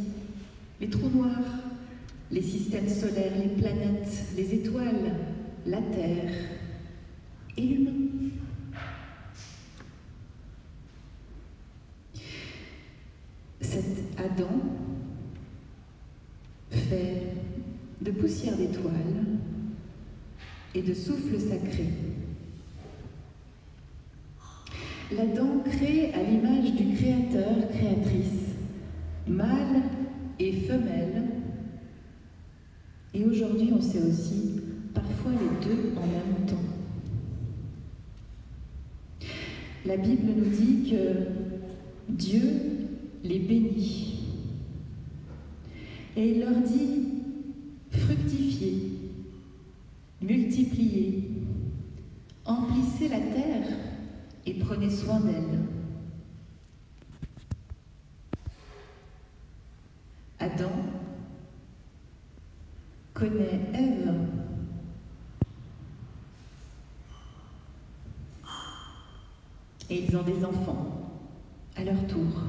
[SPEAKER 8] les trous noirs, les systèmes solaires, les planètes, les étoiles, la Terre et l'humain. Cet Adam, fait de poussière d'étoiles et de souffle sacré. L'Adam créé à l'image du Créateur, créatrice, mâle et femelle. Et aujourd'hui, on sait aussi parfois les deux en même temps. La Bible nous dit que Dieu les bénit. Et il leur dit, fructifiez, multipliez, emplissez la terre et prenez soin d'elle. Adam connaît Ève. Et ils ont des enfants à leur tour.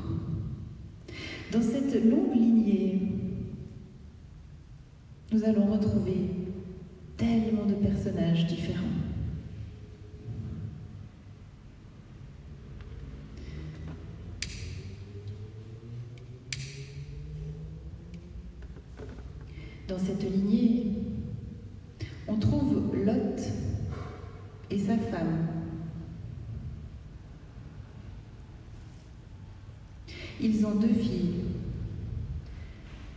[SPEAKER 8] Dans cette longue lignée, nous allons retrouver tellement de personnages différents. Dans cette lignée, on trouve Lot et sa femme. Ils ont 2 filles.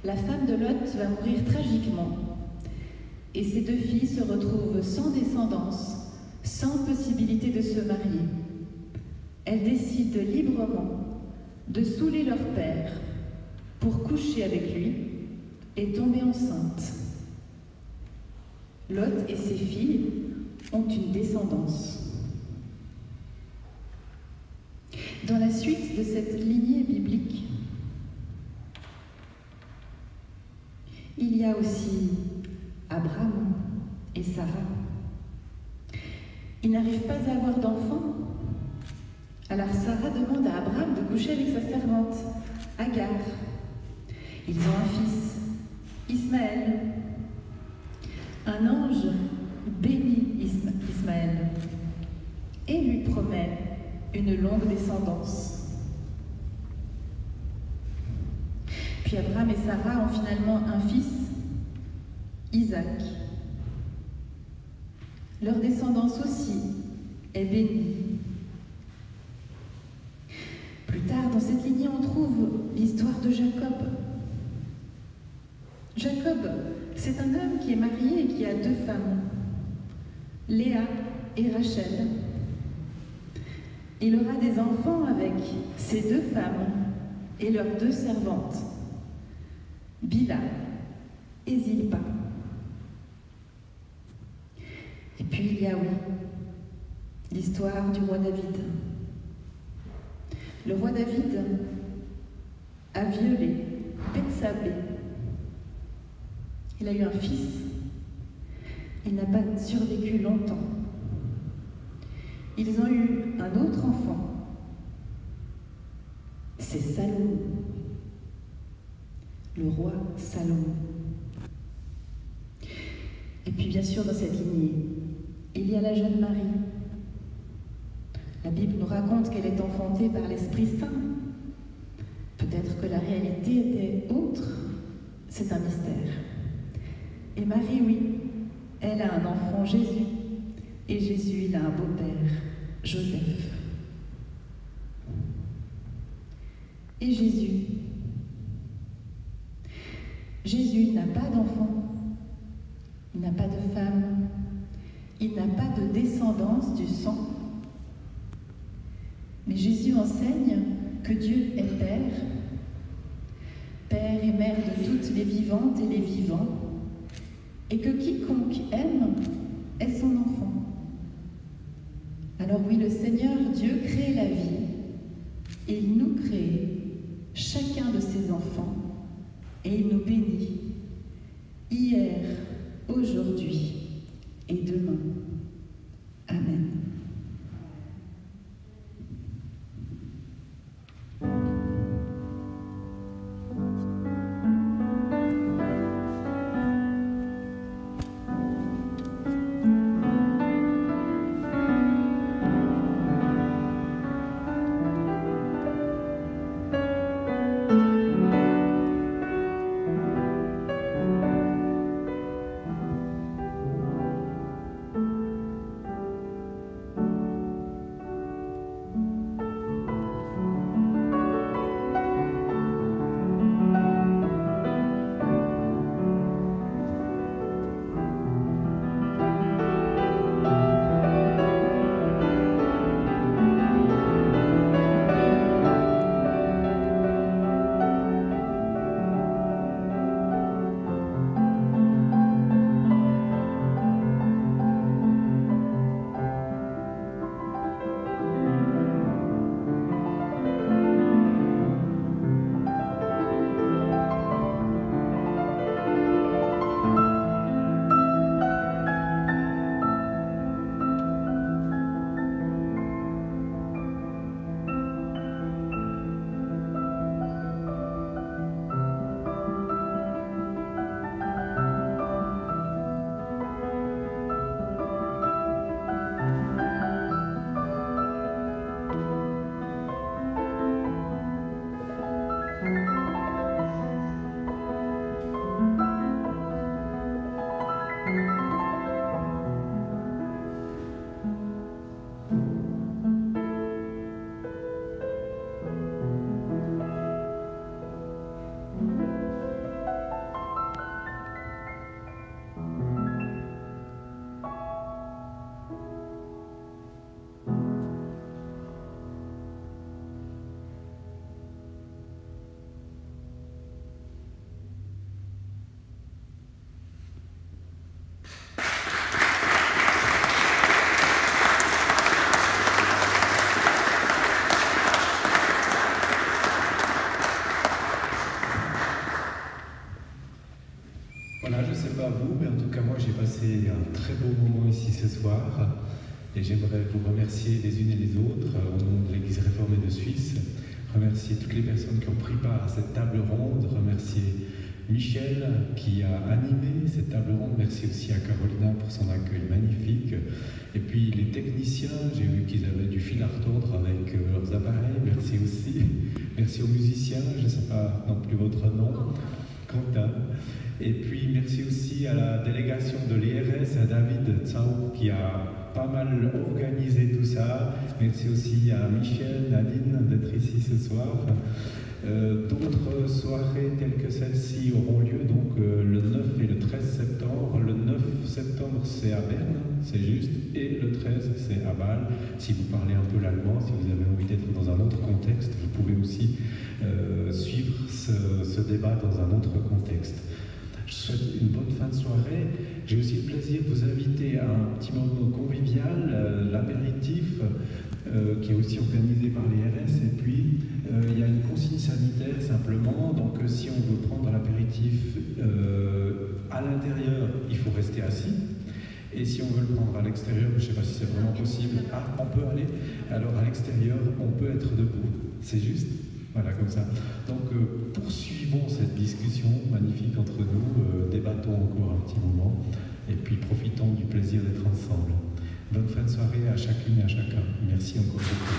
[SPEAKER 8] La femme de Lot va mourir tragiquement et ces 2 filles se retrouvent sans descendance, sans possibilité de se marier. Elles décident librement de saouler leur père pour coucher avec lui et tomber enceinte. Lot et ses filles ont une descendance. Dans la suite de cette lignée biblique, il y a aussi Abraham et Sarah. Ils n'arrivent pas à avoir d'enfants. Alors Sarah demande à Abraham de coucher avec sa servante, Agar. Ils ont un fils, Ismaël. Un ange bénit Ismaël et lui promet une longue descendance. Puis Abraham et Sarah ont finalement un fils, Isaac. Leur descendance aussi est bénie. Plus tard, dans cette lignée, on trouve l'histoire de Jacob. Jacob, c'est un homme qui est marié et qui a 2 femmes, Léa et Rachel. Il aura des enfants avec ces 2 femmes et leurs 2 servantes, Bila et Zilpa. Et puis il y a, l'histoire du roi David. Le roi David a violé Bethsabée. Il a eu un fils. Il n'a pas survécu longtemps. Ils ont eu un autre enfant. C'est Salomon. Le roi Salomon. Et puis bien sûr, dans cette lignée, il y a la jeune Marie. La Bible nous raconte qu'elle est enfantée par l'Esprit Saint. Peut-être que la réalité était autre. C'est un mystère. Et Marie, oui, elle a un enfant, Jésus. Et Jésus, il a un beau-père, Joseph. Et Jésus n'a pas d'enfant, il n'a pas de femme, il n'a pas de descendance du sang. Mais Jésus enseigne que Dieu est Père, Père et Mère de toutes les vivantes et les vivants, et que quiconque aime est son enfant. Alors oui, le Seigneur Dieu crée la vie, et il nous crée, chacun de ses enfants, et il nous bénit, hier, aujourd'hui et demain. Amen.
[SPEAKER 2] Voilà, je ne sais pas vous, mais en tout cas moi j'ai passé un très beau moment ici ce soir et j'aimerais vous remercier les unes et les autres au nom de l'Église réformée de Suisse, remercier toutes les personnes qui ont pris part à cette table ronde, remercier Michel qui a animé cette table ronde, merci aussi à Carolina pour son accueil magnifique, et puis les techniciens, j'ai vu qu'ils avaient du fil à retordre avec leurs appareils, merci aussi, merci aux musiciens, je ne sais pas non plus votre nom, Quentin. Et puis merci aussi à la délégation de l'IRS, à David Tsao qui a pas mal organisé tout ça. Merci aussi à Michel, Nadine d'être ici ce soir. D'autres soirées telles que celle-ci auront lieu donc le 9 et le 13 septembre. Le 9 septembre c'est à Berne, c'est juste, et le 13 c'est à Bâle. Si vous parlez un peu l'allemand, si vous avez envie d'être dans un autre contexte, vous pouvez aussi suivre ce débat dans un autre contexte. Je souhaite une bonne fin de soirée. J'ai aussi le plaisir de vous inviter à un petit moment convivial, l'apéritif, qui est aussi organisé par l'IRS. Et puis, il y a une consigne sanitaire simplement. Donc, si on veut prendre l'apéritif à l'intérieur, il faut rester assis. Et si on veut le prendre à l'extérieur, je ne sais pas si c'est vraiment possible. Ah, on peut aller. Alors, à l'extérieur, on peut être debout. C'est juste. Voilà, comme ça. Donc, poursuivons cette discussion magnifique entre nous, débattons encore un petit moment, et puis profitons du plaisir d'être ensemble. Bonne fin de soirée à chacune et à chacun. Merci encore beaucoup.